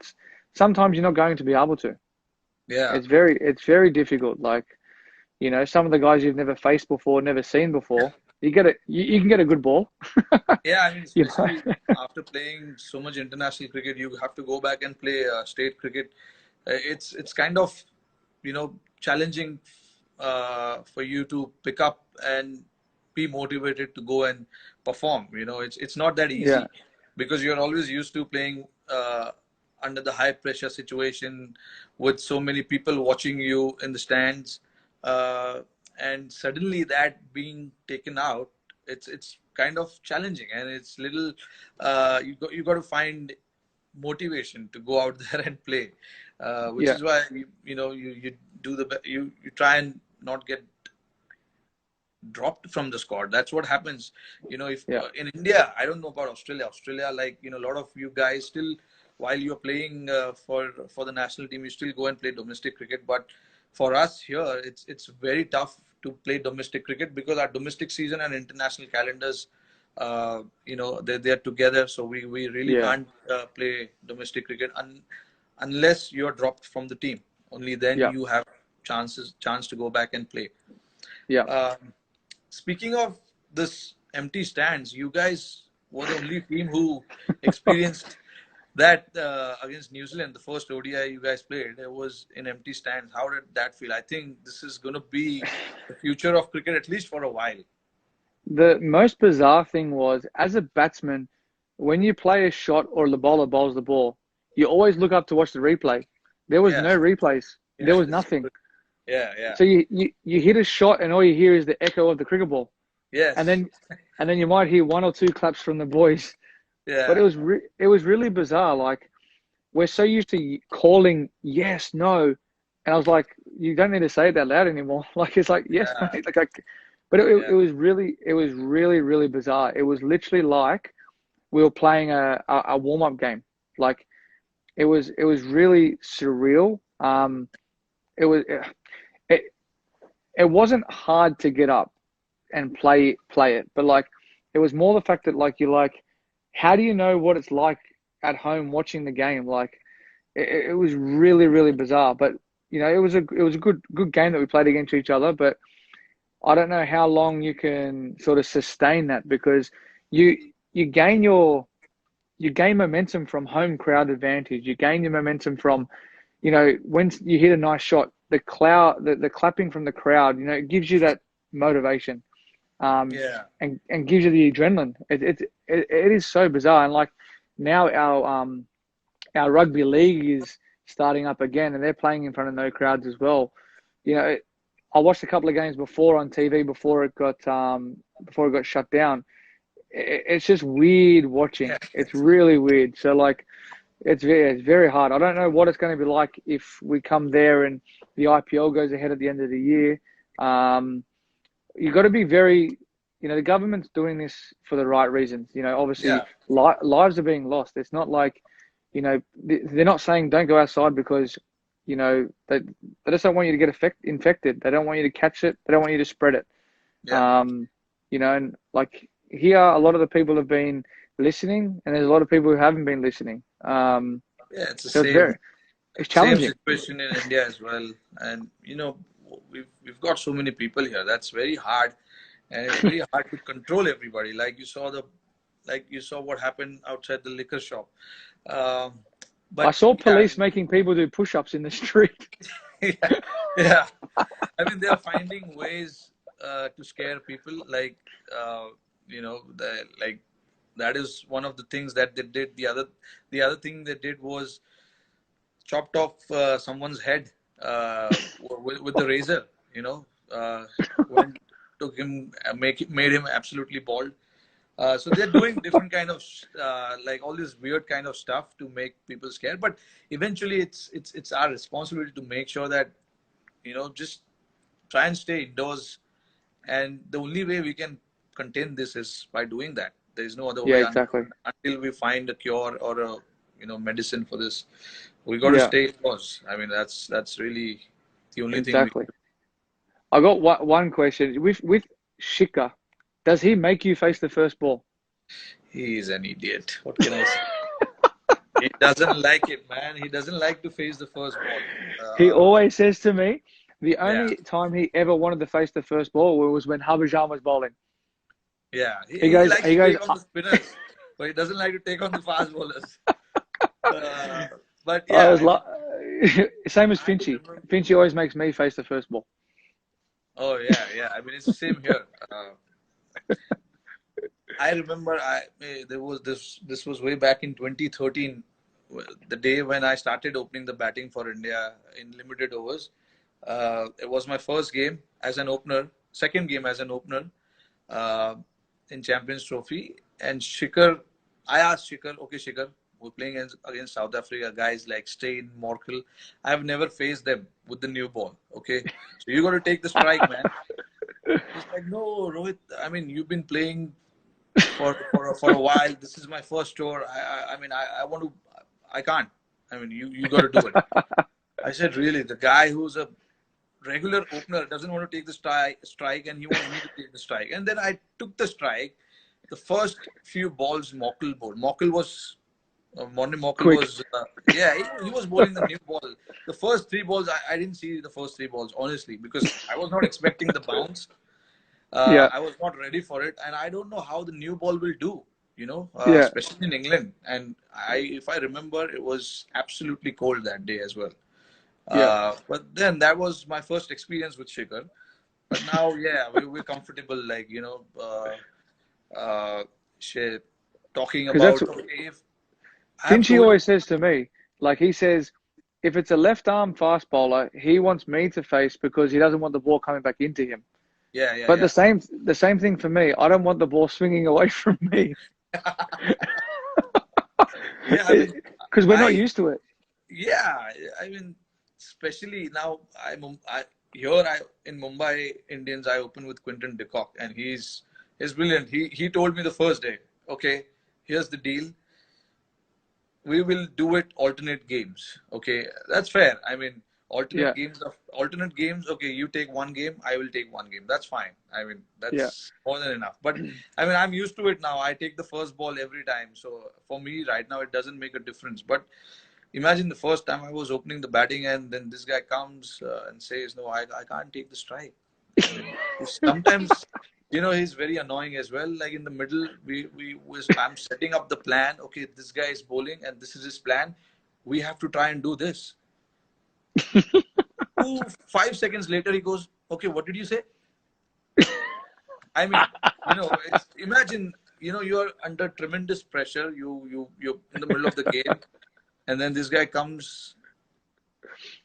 [SPEAKER 2] sometimes you're not going to be able to.
[SPEAKER 3] yeah.
[SPEAKER 2] It's very difficult. Like, you know, some of the guys you've never faced before, never seen before, you can get a good ball,
[SPEAKER 3] Yeah, I mean,
[SPEAKER 2] you know.
[SPEAKER 3] especially after playing so much international cricket, you have to go back and play state cricket. It's kind of, challenging for you to pick up and be motivated to go and perform. It's not that
[SPEAKER 2] Yeah,
[SPEAKER 3] easy, because you're always used to playing under the high pressure situation with so many people watching you in the stands, uh, and suddenly that being taken out, it's kind of challenging, and it's little, you got to find motivation to go out there and play, which
[SPEAKER 2] yeah,
[SPEAKER 3] is why you do you try and not get dropped from the squad. That's what happens. If
[SPEAKER 2] yeah,
[SPEAKER 3] in India, I don't know about Australia, like, a lot of you guys still, while you're playing for the national team, you still go and play domestic cricket. But for us here, it's very tough to play domestic cricket, because our domestic season and international calendars, they're together. So we really
[SPEAKER 2] yeah,
[SPEAKER 3] can't play domestic cricket unless you're dropped from the team. Only then
[SPEAKER 2] yeah,
[SPEAKER 3] you have chance to go back and play.
[SPEAKER 2] yeah.
[SPEAKER 3] Um, Speaking of this empty stands, you guys were the only team who experienced that against New Zealand. The first ODI you guys played, it was in empty stands. How did that feel? I think this is going to be the future of cricket, at least for a while.
[SPEAKER 2] The most bizarre thing was, as a batsman, when you play a shot or the bowler bowls the ball, you always look up to watch the replay. There was
[SPEAKER 3] Yeah,
[SPEAKER 2] no replays. There
[SPEAKER 3] yeah,
[SPEAKER 2] was
[SPEAKER 3] it's
[SPEAKER 2] nothing.
[SPEAKER 3] true. Yeah, yeah,
[SPEAKER 2] So you hit a shot, and all you hear is the echo of the cricket ball, and
[SPEAKER 3] yes,
[SPEAKER 2] then and then you might hear one or two claps from the boys But
[SPEAKER 3] Yeah.
[SPEAKER 2] it was really bizarre. Like we're so used to calling yes, no, and I was like, you don't need to say it that loud anymore. Like it's like yes,
[SPEAKER 3] Yeah.
[SPEAKER 2] mate. Like but
[SPEAKER 3] Yeah.
[SPEAKER 2] it was really bizarre. It was literally like we were playing a warm up game. Like it was really surreal. It was it it wasn't hard to get up and play it, but like it was more the fact that like you're like, how do you know what it's like at home watching the game? Like it was really bizarre. But you know, it was a good game that we played against each other. But I don't know how long you can sort of sustain that because you you gain your you gain momentum from home crowd advantage. You gain your momentum from, you know, when you hit a nice shot, the clapping from the crowd, you know, it gives you that motivation,
[SPEAKER 3] Yeah.
[SPEAKER 2] and gives you the adrenaline. It is so bizarre. And like now our rugby league is starting up again, and they're playing in front of no crowds as well. You know, I watched a couple of games before on TV before it got shut down. It's just weird watching.
[SPEAKER 3] Yeah.
[SPEAKER 2] It's really weird. So like it's very hard. I don't know what it's going to be like if we come there and the IPL goes ahead at the end of the year. Um, you got to be very, you know, the government's doing this for the right reasons. You know, obviously
[SPEAKER 3] Yeah.
[SPEAKER 2] lives are being lost. It's not like, you know, they're not saying don't go outside because, you know, they just don't want you to get infected. They don't want you to catch it. They don't want you to spread it.
[SPEAKER 3] Yeah.
[SPEAKER 2] Um, you know, and like here, a lot of the people have been listening, and there's a lot of people who haven't been listening.
[SPEAKER 3] Yeah. It's the
[SPEAKER 2] So it's
[SPEAKER 3] same
[SPEAKER 2] challenging.
[SPEAKER 3] situation in India as well. And you know, we've got so many people here. That's very hard, and it's very hard to control everybody. Like you saw what happened outside the liquor shop. Um,
[SPEAKER 2] I
[SPEAKER 3] but
[SPEAKER 2] saw
[SPEAKER 3] yeah,
[SPEAKER 2] police making people do push-ups in the street.
[SPEAKER 3] yeah, yeah. I mean, they're finding ways to scare people. Like, you know, like that is one of the things that they did. The other thing they did was chopped off someone's head with the razor. You know, went took him, made him absolutely bald. So they're doing different kind of like all this weird kind of stuff to make people scared. But eventually, it's our responsibility to make sure that you know just try and stay indoors. And the only way we can contain this is by doing that. There is no other
[SPEAKER 2] Yeah,
[SPEAKER 3] way
[SPEAKER 2] exactly.
[SPEAKER 3] until we find a cure or a medicine for this. We got to
[SPEAKER 2] Yeah,
[SPEAKER 3] stay indoors. I mean, that's really the only thing we.
[SPEAKER 2] exactly. I got one question with Shika. Does he make you face the first ball?
[SPEAKER 3] He is an idiot. What can I say? He doesn't like it, man. He doesn't like to face the first ball.
[SPEAKER 2] He always says to me, the
[SPEAKER 3] Yeah,
[SPEAKER 2] only time he ever wanted to face the first ball was when Harbhajan was bowling.
[SPEAKER 3] yeah.
[SPEAKER 2] He
[SPEAKER 3] He
[SPEAKER 2] goes,
[SPEAKER 3] likes to take on the spinners, but he doesn't like to take on the fast bowlers. Uh, but
[SPEAKER 2] I
[SPEAKER 3] yeah,
[SPEAKER 2] was
[SPEAKER 3] I mean,
[SPEAKER 2] like, same as
[SPEAKER 3] I
[SPEAKER 2] Finchy.
[SPEAKER 3] remember.
[SPEAKER 2] Finchy always makes me face the first ball.
[SPEAKER 3] Oh yeah, yeah. I mean, it's the same here. I remember there was this was way back in 2013, the day when I started opening the batting for India in limited overs. It was my first game as an opener, second game as an opener uh, in Champions Trophy. And Shikhar, I asked Shikhar, okay, Shikhar, we're playing against South Africa, guys like Steyn, Morkel. I've never faced them with the new ball. Okay, so you got to take the strike, man. He's like, no, Rohit. I mean, you've been playing for a while. This is my first tour. I mean, I want to. I can't. I mean, you got to do it. I said, really, the guy who's a regular opener doesn't want to take the strike, and he wants me to take the strike. And then I took the strike. The first few balls, Mokkel bowled. Mokkel was Morning Mokkel
[SPEAKER 2] Quick.
[SPEAKER 3] was yeah, he was bowling the new ball. The first three balls, I didn't see the first three balls honestly because I was not expecting the bounce.
[SPEAKER 2] Yeah,
[SPEAKER 3] I was not ready for it, and I don't know how the new ball will do.
[SPEAKER 2] yeah,
[SPEAKER 3] Especially in England. And if I remember, it was absolutely cold that day as well.
[SPEAKER 2] yeah.
[SPEAKER 3] But then that was my first experience with Shikhar. But now, yeah, we're comfortable, like shit, talking
[SPEAKER 2] Because that's
[SPEAKER 3] about okay, if I have
[SPEAKER 2] Finchy
[SPEAKER 3] told you,
[SPEAKER 2] always says to me. Like he says, if it's a left arm fast bowler, he wants me to face because he doesn't want the ball coming back into him.
[SPEAKER 3] yeah, yeah,
[SPEAKER 2] But
[SPEAKER 3] yeah.
[SPEAKER 2] the same thing for me. I don't want the ball swinging away from me.
[SPEAKER 3] Yeah, I mean,
[SPEAKER 2] Because we're not
[SPEAKER 3] I
[SPEAKER 2] used to it.
[SPEAKER 3] yeah, I mean, especially now I here I in Mumbai Indians I open with Quinton de Kock, and he's brilliant. He told me the first day, okay, here's the deal. We will do it alternate games. Okay, that's fair. I mean,
[SPEAKER 2] Yeah,
[SPEAKER 3] alternate games. Okay, you take one game, I will take one game. That's fine. I mean,
[SPEAKER 2] yeah.
[SPEAKER 3] that's more than enough. But I mean, I'm used to it now. I take the first ball every time. So for me, right now, it doesn't make a difference. But imagine the first time I was opening the batting, and then this guy comes and says, "No, I can't take the strike." I mean, sometimes, he's very annoying as well. Like in the middle, I'm setting up the plan. Okay, this guy is bowling, and this is his plan. We have to try and do this. 5 seconds later, he goes, "Okay, what did you say?" I mean, imagine, you're under tremendous pressure. You're in the middle of the game, and then this guy comes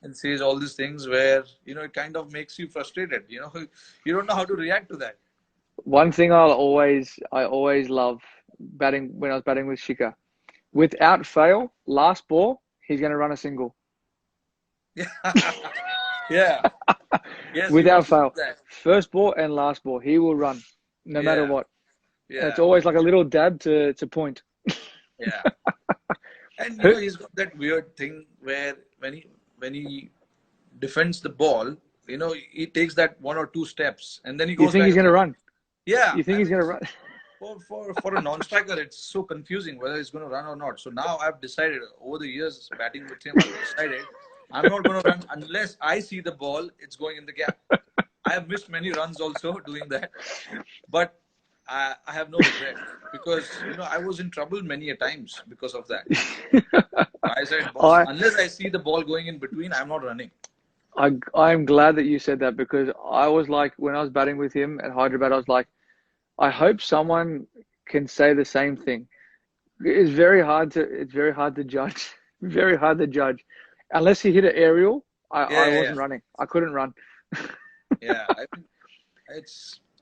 [SPEAKER 3] and says all these things where it kind of makes you frustrated. You don't know how to react to that.
[SPEAKER 2] One thing I always love batting when I was batting with Shika. Without fail, last ball, he's going to run a single.
[SPEAKER 3] Yeah. Yes, he
[SPEAKER 2] Without
[SPEAKER 3] wants to do
[SPEAKER 2] fail,
[SPEAKER 3] that.
[SPEAKER 2] first ball and last ball, he will run no matter
[SPEAKER 3] Yeah,
[SPEAKER 2] what. And it's
[SPEAKER 3] yeah,
[SPEAKER 2] always like a little dab to point.
[SPEAKER 3] yeah. And
[SPEAKER 2] Who,
[SPEAKER 3] he's got that weird thing where when he defends the ball, he takes that one or two steps and then he
[SPEAKER 2] you
[SPEAKER 3] goes
[SPEAKER 2] think
[SPEAKER 3] back
[SPEAKER 2] he's going to
[SPEAKER 3] again.
[SPEAKER 2] run?
[SPEAKER 3] Yeah,
[SPEAKER 2] You think
[SPEAKER 3] I
[SPEAKER 2] he's
[SPEAKER 3] mean,
[SPEAKER 2] going to run?
[SPEAKER 3] for a non-striker, it's so confusing whether he's going to run or not. So now I've decided over the years batting with him, I've decided I'm not going to run unless I see the ball. It's going in the gap. I have missed many runs also doing that, but I have no regret because I was in trouble many a times because of that. I said, boss,
[SPEAKER 2] I,
[SPEAKER 3] unless I see the ball going in between, I'm not running.
[SPEAKER 2] I'm glad that you said that because I was like, when I was batting with him at Hyderabad, I was like, I hope someone can say the same thing. It's very hard to judge. Very hard to judge. Unless he hit an aerial,
[SPEAKER 3] Yeah,
[SPEAKER 2] I
[SPEAKER 3] yeah, yeah.
[SPEAKER 2] wasn't running. I couldn't run.
[SPEAKER 3] Yeah, I mean,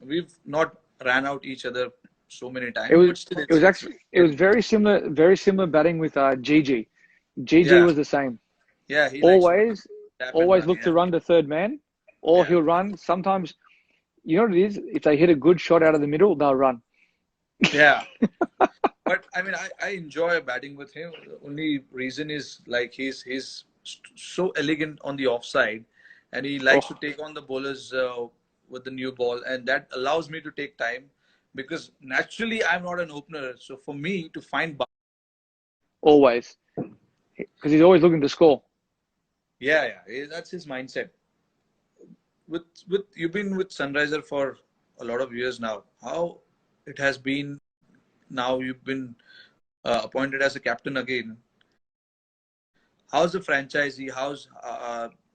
[SPEAKER 3] we've not ran out each other so many times, but still, it's
[SPEAKER 2] It was very similar batting with Gigi. Gigi
[SPEAKER 3] yeah,
[SPEAKER 2] was the same.
[SPEAKER 3] yeah. He likes to
[SPEAKER 2] Always,
[SPEAKER 3] tap and
[SPEAKER 2] always
[SPEAKER 3] run.
[SPEAKER 2] look
[SPEAKER 3] Yeah,
[SPEAKER 2] to run to third man, or
[SPEAKER 3] yeah,
[SPEAKER 2] he'll run. Sometimes, you know what it is? If they hit a good shot out of the middle, they'll run.
[SPEAKER 3] yeah. But I mean, I enjoy batting with him. The only reason is like he's so elegant on the offside, and he likes to
[SPEAKER 2] Oh,
[SPEAKER 3] take on the bowlers with the new ball, and that allows me to take time because naturally I'm not an opener. So for me to find,
[SPEAKER 2] always, because he's always looking to score.
[SPEAKER 3] yeah, yeah, that's his mindset. With you've been with Sunriser for a lot of years now. How it has been now? You've been appointed as a captain again. How's the franchisee? How's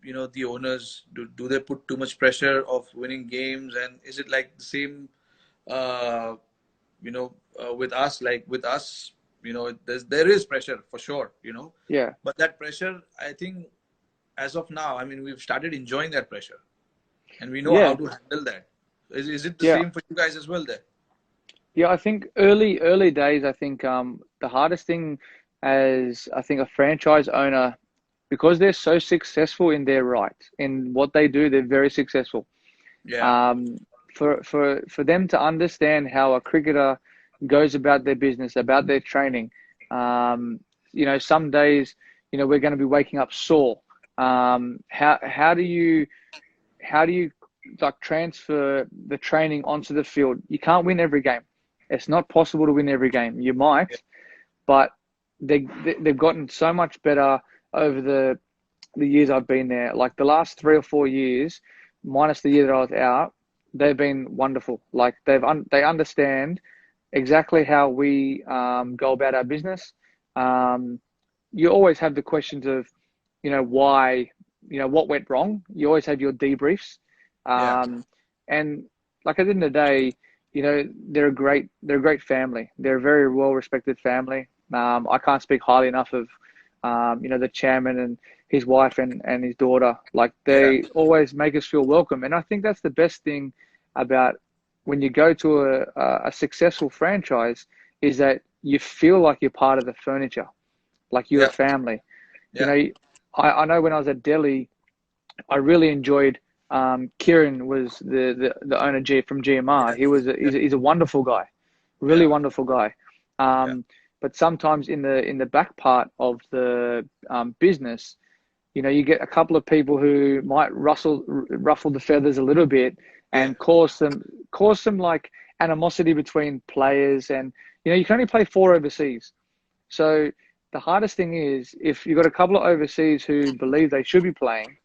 [SPEAKER 3] the owners? Do they put too much pressure of winning games? And is it like the same? Uh, with us, like with us, there is pressure for sure.
[SPEAKER 2] Yeah,
[SPEAKER 3] But that pressure, I think, as of now, I mean, we've started enjoying that pressure, and we know how
[SPEAKER 2] yeah,
[SPEAKER 3] to handle that. Is it the
[SPEAKER 2] yeah.
[SPEAKER 3] same for you guys as well? There.
[SPEAKER 2] Yeah, I think early days, I think the hardest thing as I think a franchise owner, because they're so successful in their right, in what they do, they're very successful.
[SPEAKER 3] Yeah.
[SPEAKER 2] Um, for them to understand how a cricketer goes about their business, about their training. Um, some days, we're going to be waking up sore. How do you like transfer the training onto the field? You can't win every game. It's not possible to win every game. You
[SPEAKER 3] Yeah.
[SPEAKER 2] might, but they've gotten so much better over the years I've been there. Like the last 3 or 4 years, minus the year that I was out, they've been wonderful. Like they understand exactly how we go about our business. Um, you always have the questions of, why, what went wrong. You always have your debriefs,
[SPEAKER 3] Yeah.
[SPEAKER 2] and like at the end of the day, they're a great family. They're a very well respected family. I can't speak highly enough of, the chairman and his wife and his daughter. Like
[SPEAKER 3] Yeah.
[SPEAKER 2] they always make us feel welcome, and I think that's the best thing about when you go to a successful franchise is that you feel like you're part of the furniture. like you're a family. You know, I know when I was at Delhi, I really enjoyed. Kieran was the owner from GMR. He's a wonderful guy, really wonderful guy. But sometimes in the back part of the business, you know, you get a couple of people who might ruffle the feathers a little bit and cause some like animosity between players. And you know, you can only play 4 overseas. So the hardest thing is if you've got a couple of overseas who believe they should be playing,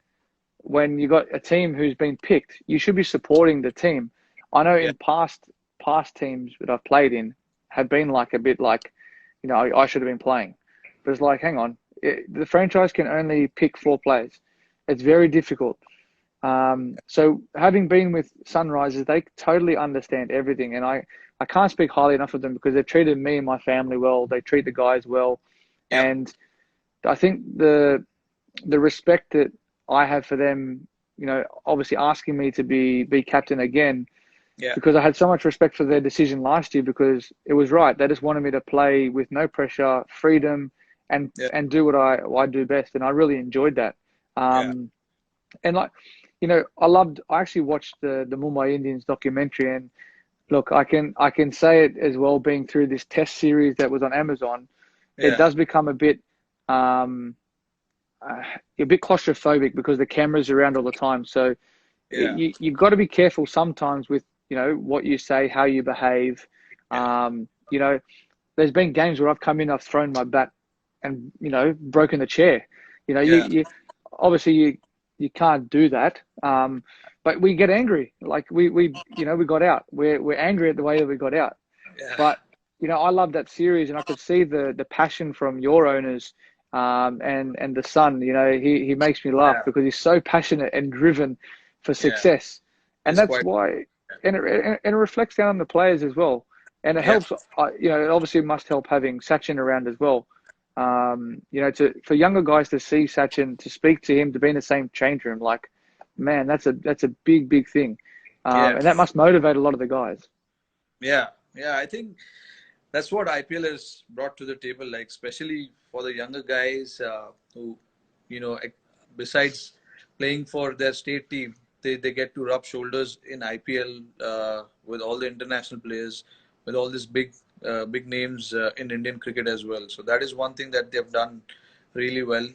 [SPEAKER 2] when you got a team who's been picked, you should be supporting the team. I know in past teams that I've played in have been like a bit like, you know, I should have been playing. But it's like, hang on, the franchise can only pick 4 players. It's very difficult. So having been with Sunrisers, they totally understand everything. And I can't speak highly enough of them because they've treated me and my family well. They treat the guys well. And I think the respect that I have for them, you know, obviously asking me to be captain again, because I had so much respect for their decision last year because it was right. They just wanted me to play with no pressure, freedom, and do what I do best. And I really enjoyed that. And like, you know, I actually watched the Mumbai Indians documentary, and look, I can say it as well, being through this test series that was on Amazon, it does become a bit claustrophobic because the camera's around all the time. So you've got to be careful sometimes with, you know, what you say, how you behave. You know, there's been games where I've come in, I've thrown my bat and, you know, broken the chair. You know, you obviously you can't do that. But we get angry. Like we you know, we got out. We're angry at the way that we got out. But, you know, I love that series, and I could see the passion from your owners. And the son, you know, he makes me laugh because he's so passionate and driven for success. And that's why, and it reflects down on the players as well. And it helps, you know, it obviously must help having Sachin around as well. You know, for younger guys to see Sachin, to speak to him, to be in the same change room, like, man, that's a big thing. And that must motivate a lot of the guys.
[SPEAKER 3] I think that's what IPL has brought to the table, like especially for the younger guys who, you know, besides playing for their state team, they get to rub shoulders in IPL with all the international players, with all these big names in Indian cricket as well. So that is one thing that they've done really well.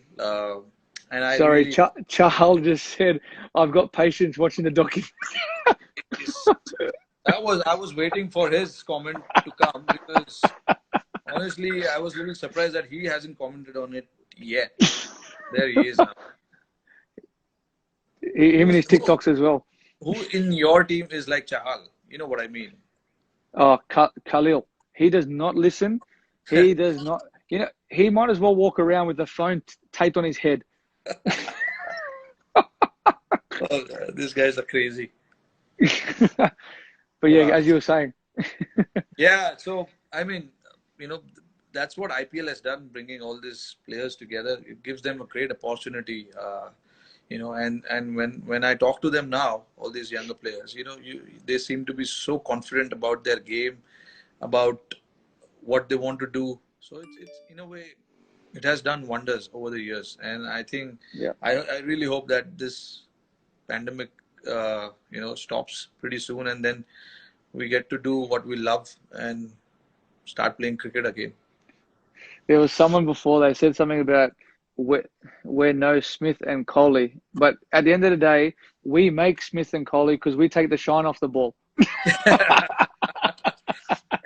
[SPEAKER 3] And I
[SPEAKER 2] Sorry,
[SPEAKER 3] really...
[SPEAKER 2] Charles just said, I've got patience watching the documentary.
[SPEAKER 3] I was waiting for his comment to come because honestly, I was a little surprised that he hasn't commented on it yet. There he is now.
[SPEAKER 2] Him and his TikToks as well.
[SPEAKER 3] Who in your team is like Chahal? You know what I mean?
[SPEAKER 2] Oh, Khalil. He does not listen. He does not. You know, he might as well walk around with the phone taped on his head.
[SPEAKER 3] Oh, these guys are crazy.
[SPEAKER 2] But yeah, as you were saying.
[SPEAKER 3] So I mean, you know, that's what IPL has done, bringing all these players together. It gives them a great opportunity, you know, and when I talk to them now, all these younger players, you know, they seem to be so confident about their game, about what they want to do. So it's in a way, it has done wonders over the years. And I think, I really hope that this pandemic, you know, stops pretty soon, and then we get to do what we love and start playing cricket again.
[SPEAKER 2] There was someone before, they said something about we're no Smith and Kohli, but at the end of the day, we make Smith and Kohli because we take the shine off the ball.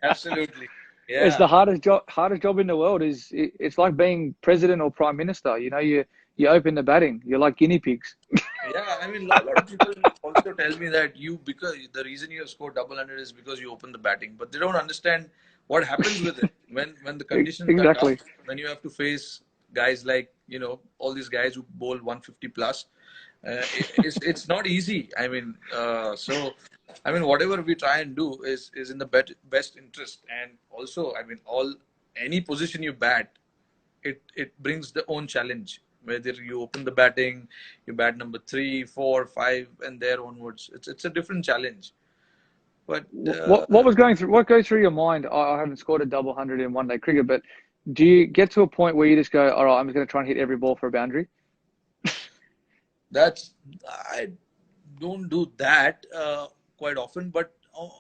[SPEAKER 3] Absolutely. Yeah.
[SPEAKER 2] It's the hardest job in the world. It's like being president or prime minister. You know, you open the batting. You're like guinea pigs.
[SPEAKER 3] Yeah, I mean, a lot of people also tell me that because the reason you have scored double hundred is because you open the batting, but they don't understand what happens with it when the conditions are tough, when you have to face guys like, you know, all these guys who bowl 150 plus. It's not easy. I mean, so I mean, whatever we try and do is in the best interest. And also, I mean, any position you bat, it brings the own challenge. Whether you open the batting, you bat number 3, 4, 5, and there onwards, it's a different challenge. But
[SPEAKER 2] what goes through your mind? I haven't scored a double hundred in one day cricket, but Do you get to a point where you just go, all right, I'm just going to try and hit every ball for a boundary?
[SPEAKER 3] That's I don't do that quite often, but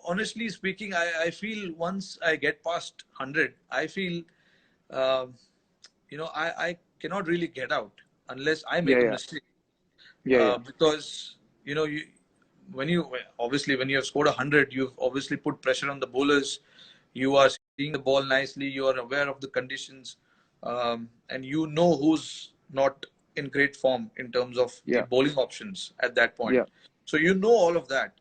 [SPEAKER 3] honestly speaking, I feel once I get past 100, I feel um, I cannot really get out unless I
[SPEAKER 2] Yeah,
[SPEAKER 3] make a
[SPEAKER 2] yeah,
[SPEAKER 3] mistake.
[SPEAKER 2] yeah,
[SPEAKER 3] Because you when you obviously when you have scored 100, you've obviously put pressure on the bowlers. You are seeing the ball nicely. You are aware of the conditions, and you know who's not in great form in terms of the
[SPEAKER 2] yeah,
[SPEAKER 3] bowling options at that point.
[SPEAKER 2] yeah,
[SPEAKER 3] So you know all of that.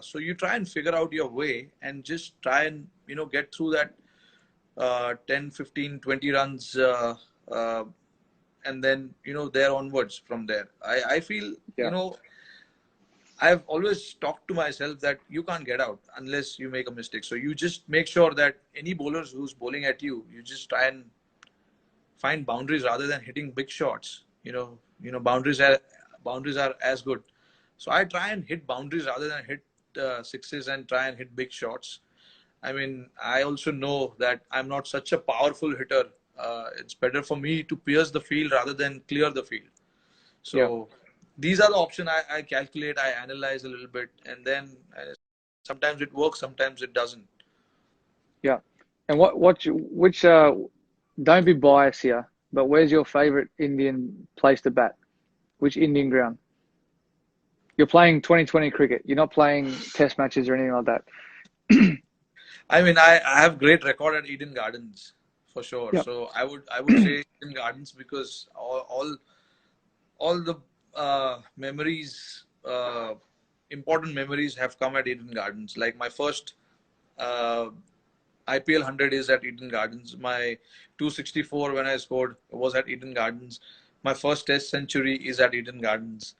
[SPEAKER 3] So you try and figure out your way and just try and get through that 10, 15, 20 runs, uh, and then there onwards from there. I feel
[SPEAKER 2] yeah,
[SPEAKER 3] I've always talked to myself that you can't get out unless you make a mistake. So you just make sure that any bowlers who's bowling at you, you just try and find boundaries rather than hitting big shots. Boundaries are as good. So I try and hit boundaries rather than hit sixes and try and hit big shots. I mean, I also know that I'm not such a powerful hitter. It's better for me to pierce the field rather than clear the field.
[SPEAKER 2] yeah,
[SPEAKER 3] So these are the options I calculate, I analyze a little bit, and then sometimes it works, sometimes it doesn't.
[SPEAKER 2] yeah. And which don't be biased here, but where's your favorite Indian place to bat? Which Indian ground? You're playing 2020 cricket. You're not playing test matches or anything like that.
[SPEAKER 3] I mean, I have great record at Eden Gardens for sure.
[SPEAKER 2] Yep.
[SPEAKER 3] So I would say Eden Gardens because all the memories, important memories have come at Eden Gardens. Like my first uh, IPL 100 is at Eden Gardens. My 264 when I scored was at Eden Gardens. My first Test century is at Eden Gardens.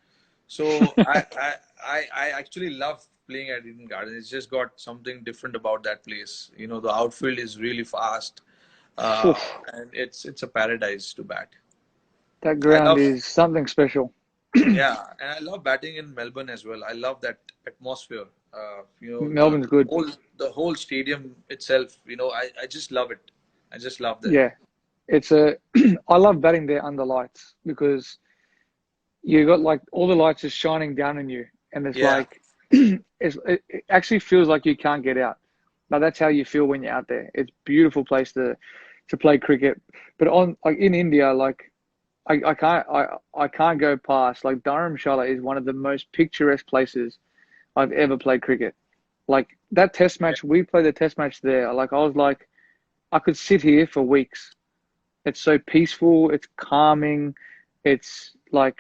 [SPEAKER 3] So I actually love playing at Eden Gardens. It's just got something different about that place. The outfield is really fast,
[SPEAKER 2] Phew,
[SPEAKER 3] and it's a paradise to bat.
[SPEAKER 2] that
[SPEAKER 3] I
[SPEAKER 2] ground
[SPEAKER 3] love
[SPEAKER 2] is something special.
[SPEAKER 3] Yeah, and I love batting in Melbourne as well. I love that atmosphere. The
[SPEAKER 2] Melbourne's good.
[SPEAKER 3] whole stadium itself. I just love it. I just love that.
[SPEAKER 2] Yeah, it's a. I love batting there under lights because you got like all the lights just shining down on you, and it's
[SPEAKER 3] Yeah,
[SPEAKER 2] like it actually feels like you can't get out. But that's how you feel when you're out there. It's a beautiful place to play cricket. But on like in India, like I can't go past like Dharamshala is one of the most picturesque places I've ever played cricket. Like that test
[SPEAKER 3] yeah,
[SPEAKER 2] match, we played the test match there. Like I was like, I could sit here for weeks. It's so peaceful. It's calming. It's like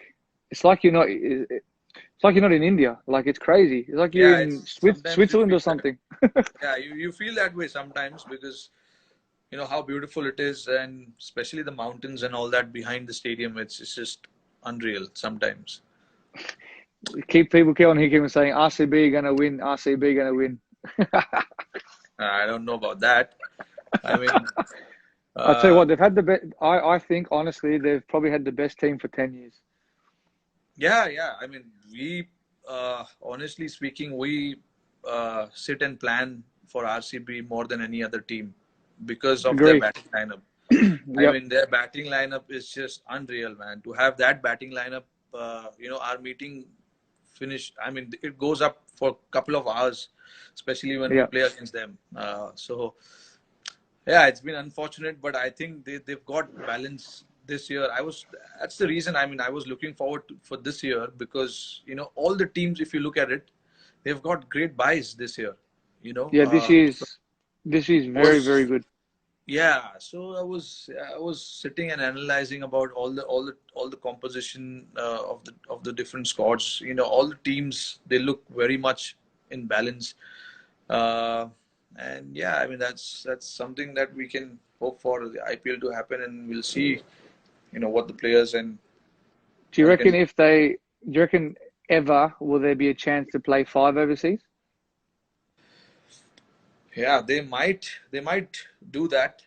[SPEAKER 2] it's like you're not in India. Like it's crazy. It's like you're
[SPEAKER 3] yeah.
[SPEAKER 2] in
[SPEAKER 3] It's sometimes you
[SPEAKER 2] Switzerland
[SPEAKER 3] feel
[SPEAKER 2] or
[SPEAKER 3] that.
[SPEAKER 2] something.
[SPEAKER 3] Yeah, you feel that way sometimes because how beautiful it is, and especially the mountains and all that behind the stadium. It's just unreal sometimes.
[SPEAKER 2] Keep on saying RCB gonna win. RCB gonna win.
[SPEAKER 3] I don't know about that. I mean,
[SPEAKER 2] I'll tell you
[SPEAKER 3] uh,
[SPEAKER 2] what, they've had the best. I think honestly, they've probably had the best team for 10 years.
[SPEAKER 3] yeah, yeah. I mean, we honestly speaking, we sit and plan for RCB more than any other team because of their
[SPEAKER 2] Agree.
[SPEAKER 3] batting lineup. I
[SPEAKER 2] Yep.
[SPEAKER 3] mean, their batting lineup is just unreal, man. To have that batting lineup, our meeting finished. I mean, it goes up for a couple of hours, especially when we
[SPEAKER 2] Yeah.
[SPEAKER 3] play against them. So yeah, it's been unfortunate, but I think they've got balance this year. That's the reason. I mean, I was looking forward for this year because all the teams, if you look at it, they've got great buys this year. You know,
[SPEAKER 2] Yeah.
[SPEAKER 3] uh,
[SPEAKER 2] This is very very
[SPEAKER 3] was
[SPEAKER 2] good.
[SPEAKER 3] yeah. So I was sitting and analyzing about all the composition of the different squads. All the teams, they look very much in balance. Uh, and yeah, I mean that's something that we can hope for the IPL to happen, and we'll see, what the players and
[SPEAKER 2] Do you
[SPEAKER 3] all
[SPEAKER 2] reckon
[SPEAKER 3] can.
[SPEAKER 2] if they? Do you reckon ever will there be a chance to play five overseas?
[SPEAKER 3] Yeah, they might do that.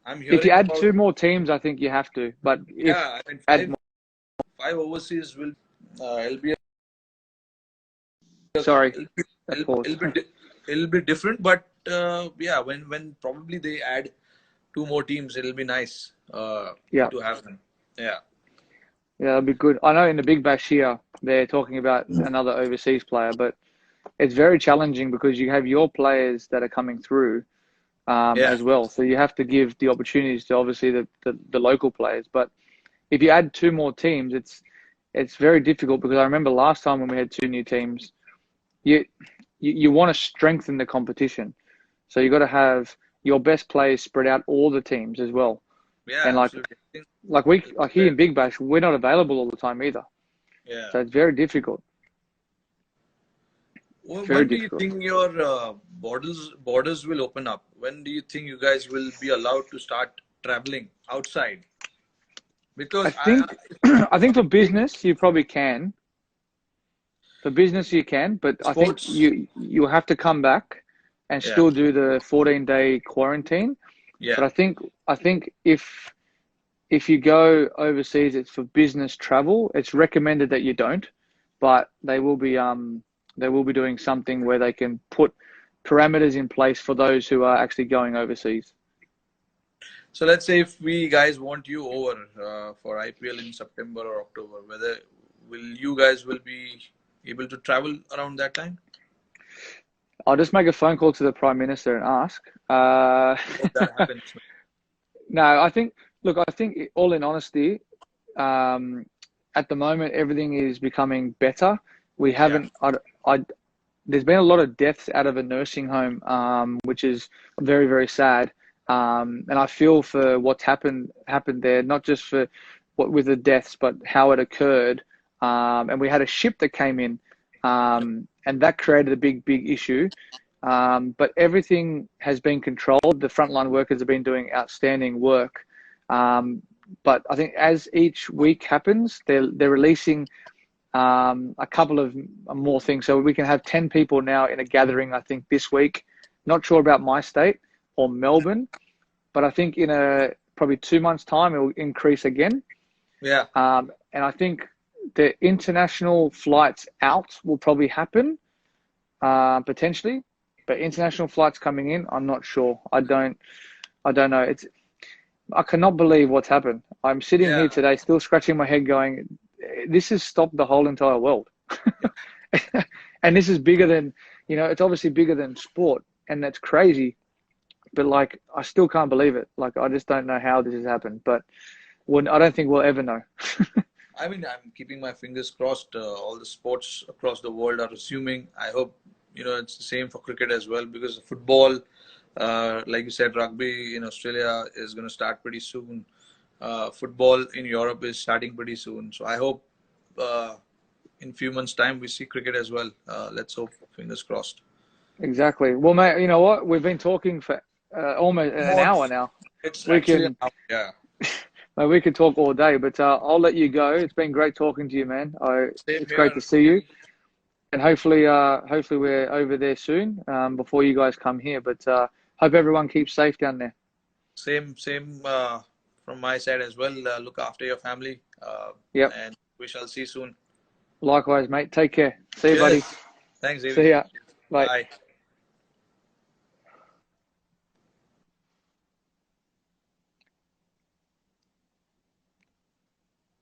[SPEAKER 3] I'm
[SPEAKER 2] If you
[SPEAKER 3] hearing
[SPEAKER 2] add
[SPEAKER 3] about.
[SPEAKER 2] two more teams, I think you have to. But if
[SPEAKER 3] Yeah, I mean
[SPEAKER 2] add
[SPEAKER 3] five
[SPEAKER 2] more,
[SPEAKER 3] five overseas will it'll be
[SPEAKER 2] sorry,
[SPEAKER 3] it'll be
[SPEAKER 2] that
[SPEAKER 3] it'll,
[SPEAKER 2] pause.
[SPEAKER 3] it'll be di- it'll be different, but yeah, when probably they add two more teams, it'll be nice
[SPEAKER 2] Yeah.
[SPEAKER 3] to have them. Yeah.
[SPEAKER 2] Yeah, that'd be good. I know in the Big Bash here, they're talking about another overseas player, but it's very challenging because you have your players that are coming through
[SPEAKER 3] Yeah.
[SPEAKER 2] as well. So you have to give the opportunities to obviously the local players. But if you add two more teams, it's very difficult because I remember last time when we had two new teams, you want to strengthen the competition. So you got to have your best players spread out all the teams as well.
[SPEAKER 3] Yeah,
[SPEAKER 2] And
[SPEAKER 3] absolutely.
[SPEAKER 2] like here in Big Bash, we're not available all the time either.
[SPEAKER 3] Yeah.
[SPEAKER 2] So it's very difficult.
[SPEAKER 3] Well,
[SPEAKER 2] Very
[SPEAKER 3] when do you
[SPEAKER 2] difficult.
[SPEAKER 3] think your borders will open up? When do you think you guys will be allowed to start traveling outside? Because
[SPEAKER 2] I think for business you probably can. For business you can, but I think
[SPEAKER 3] sports,
[SPEAKER 2] you have to come back and
[SPEAKER 3] yeah,
[SPEAKER 2] still do the 14-day quarantine.
[SPEAKER 3] yeah.
[SPEAKER 2] But I think if you go overseas, it's for business travel. It's recommended that you don't, but they will be doing something where they can put parameters in place for those who are actually going overseas.
[SPEAKER 3] So let's say if we guys want you over for IPL in September or October, whether you guys will be able to travel around that time?
[SPEAKER 2] I'll just make a phone call to the Prime Minister and ask.
[SPEAKER 3] Hope that happens.
[SPEAKER 2] No, I think all in honesty, at the moment everything is becoming better. We haven't. There's been a lot of deaths out of a nursing home, which is very, very sad. And I feel for what's happened there, not just for what with the deaths, but how it occurred. And we had a ship that came in, and that created a big issue. But everything has been controlled. The frontline workers have been doing outstanding work. But I think as each week happens, they're releasing a couple of more things. So we can have 10 people now in a gathering, I think, this week. Not sure about my state or Melbourne, but I think in probably 2 months' time, it will increase again.
[SPEAKER 3] Yeah.
[SPEAKER 2] And I think the international flights out will probably happen, potentially. But international flights coming in, I'm not sure. I don't know. I cannot believe what's happened. I'm sitting here today still scratching my head going, this has stopped the whole entire world. And this is bigger than, it's obviously bigger than sport, and that's crazy. But like, I still can't believe it. Like, I just don't know how this has happened, but I don't think we'll ever know.
[SPEAKER 3] I mean, I'm keeping my fingers crossed. All the sports across the world are resuming. I hope, it's the same for cricket as well, because football, like you said, rugby in Australia is going to start pretty soon. Football in Europe is starting pretty soon. So I hope in a few months' time we see cricket as well. Let's hope, fingers crossed.
[SPEAKER 2] Exactly. Well, mate, you know what? We've been talking for almost an hour now.
[SPEAKER 3] It's actually an hour, yeah.
[SPEAKER 2] Mate, we could talk all day, but I'll let you go. It's been great talking to you, man. It's great to see you. And hopefully we're over there soon before you guys come here. But hope everyone keeps safe down there.
[SPEAKER 3] Same from my side as well. Look after your family.
[SPEAKER 2] Yep.
[SPEAKER 3] And we shall see soon.
[SPEAKER 2] Likewise, mate. Take care. See you, buddy.
[SPEAKER 3] Thanks, David.
[SPEAKER 2] See ya. Bye.
[SPEAKER 3] Bye.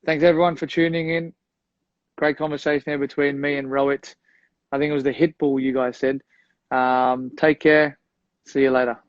[SPEAKER 2] Thanks everyone for tuning in. Great conversation there between me and Rohit. I think it was the hit ball you guys said. Take care. See you later.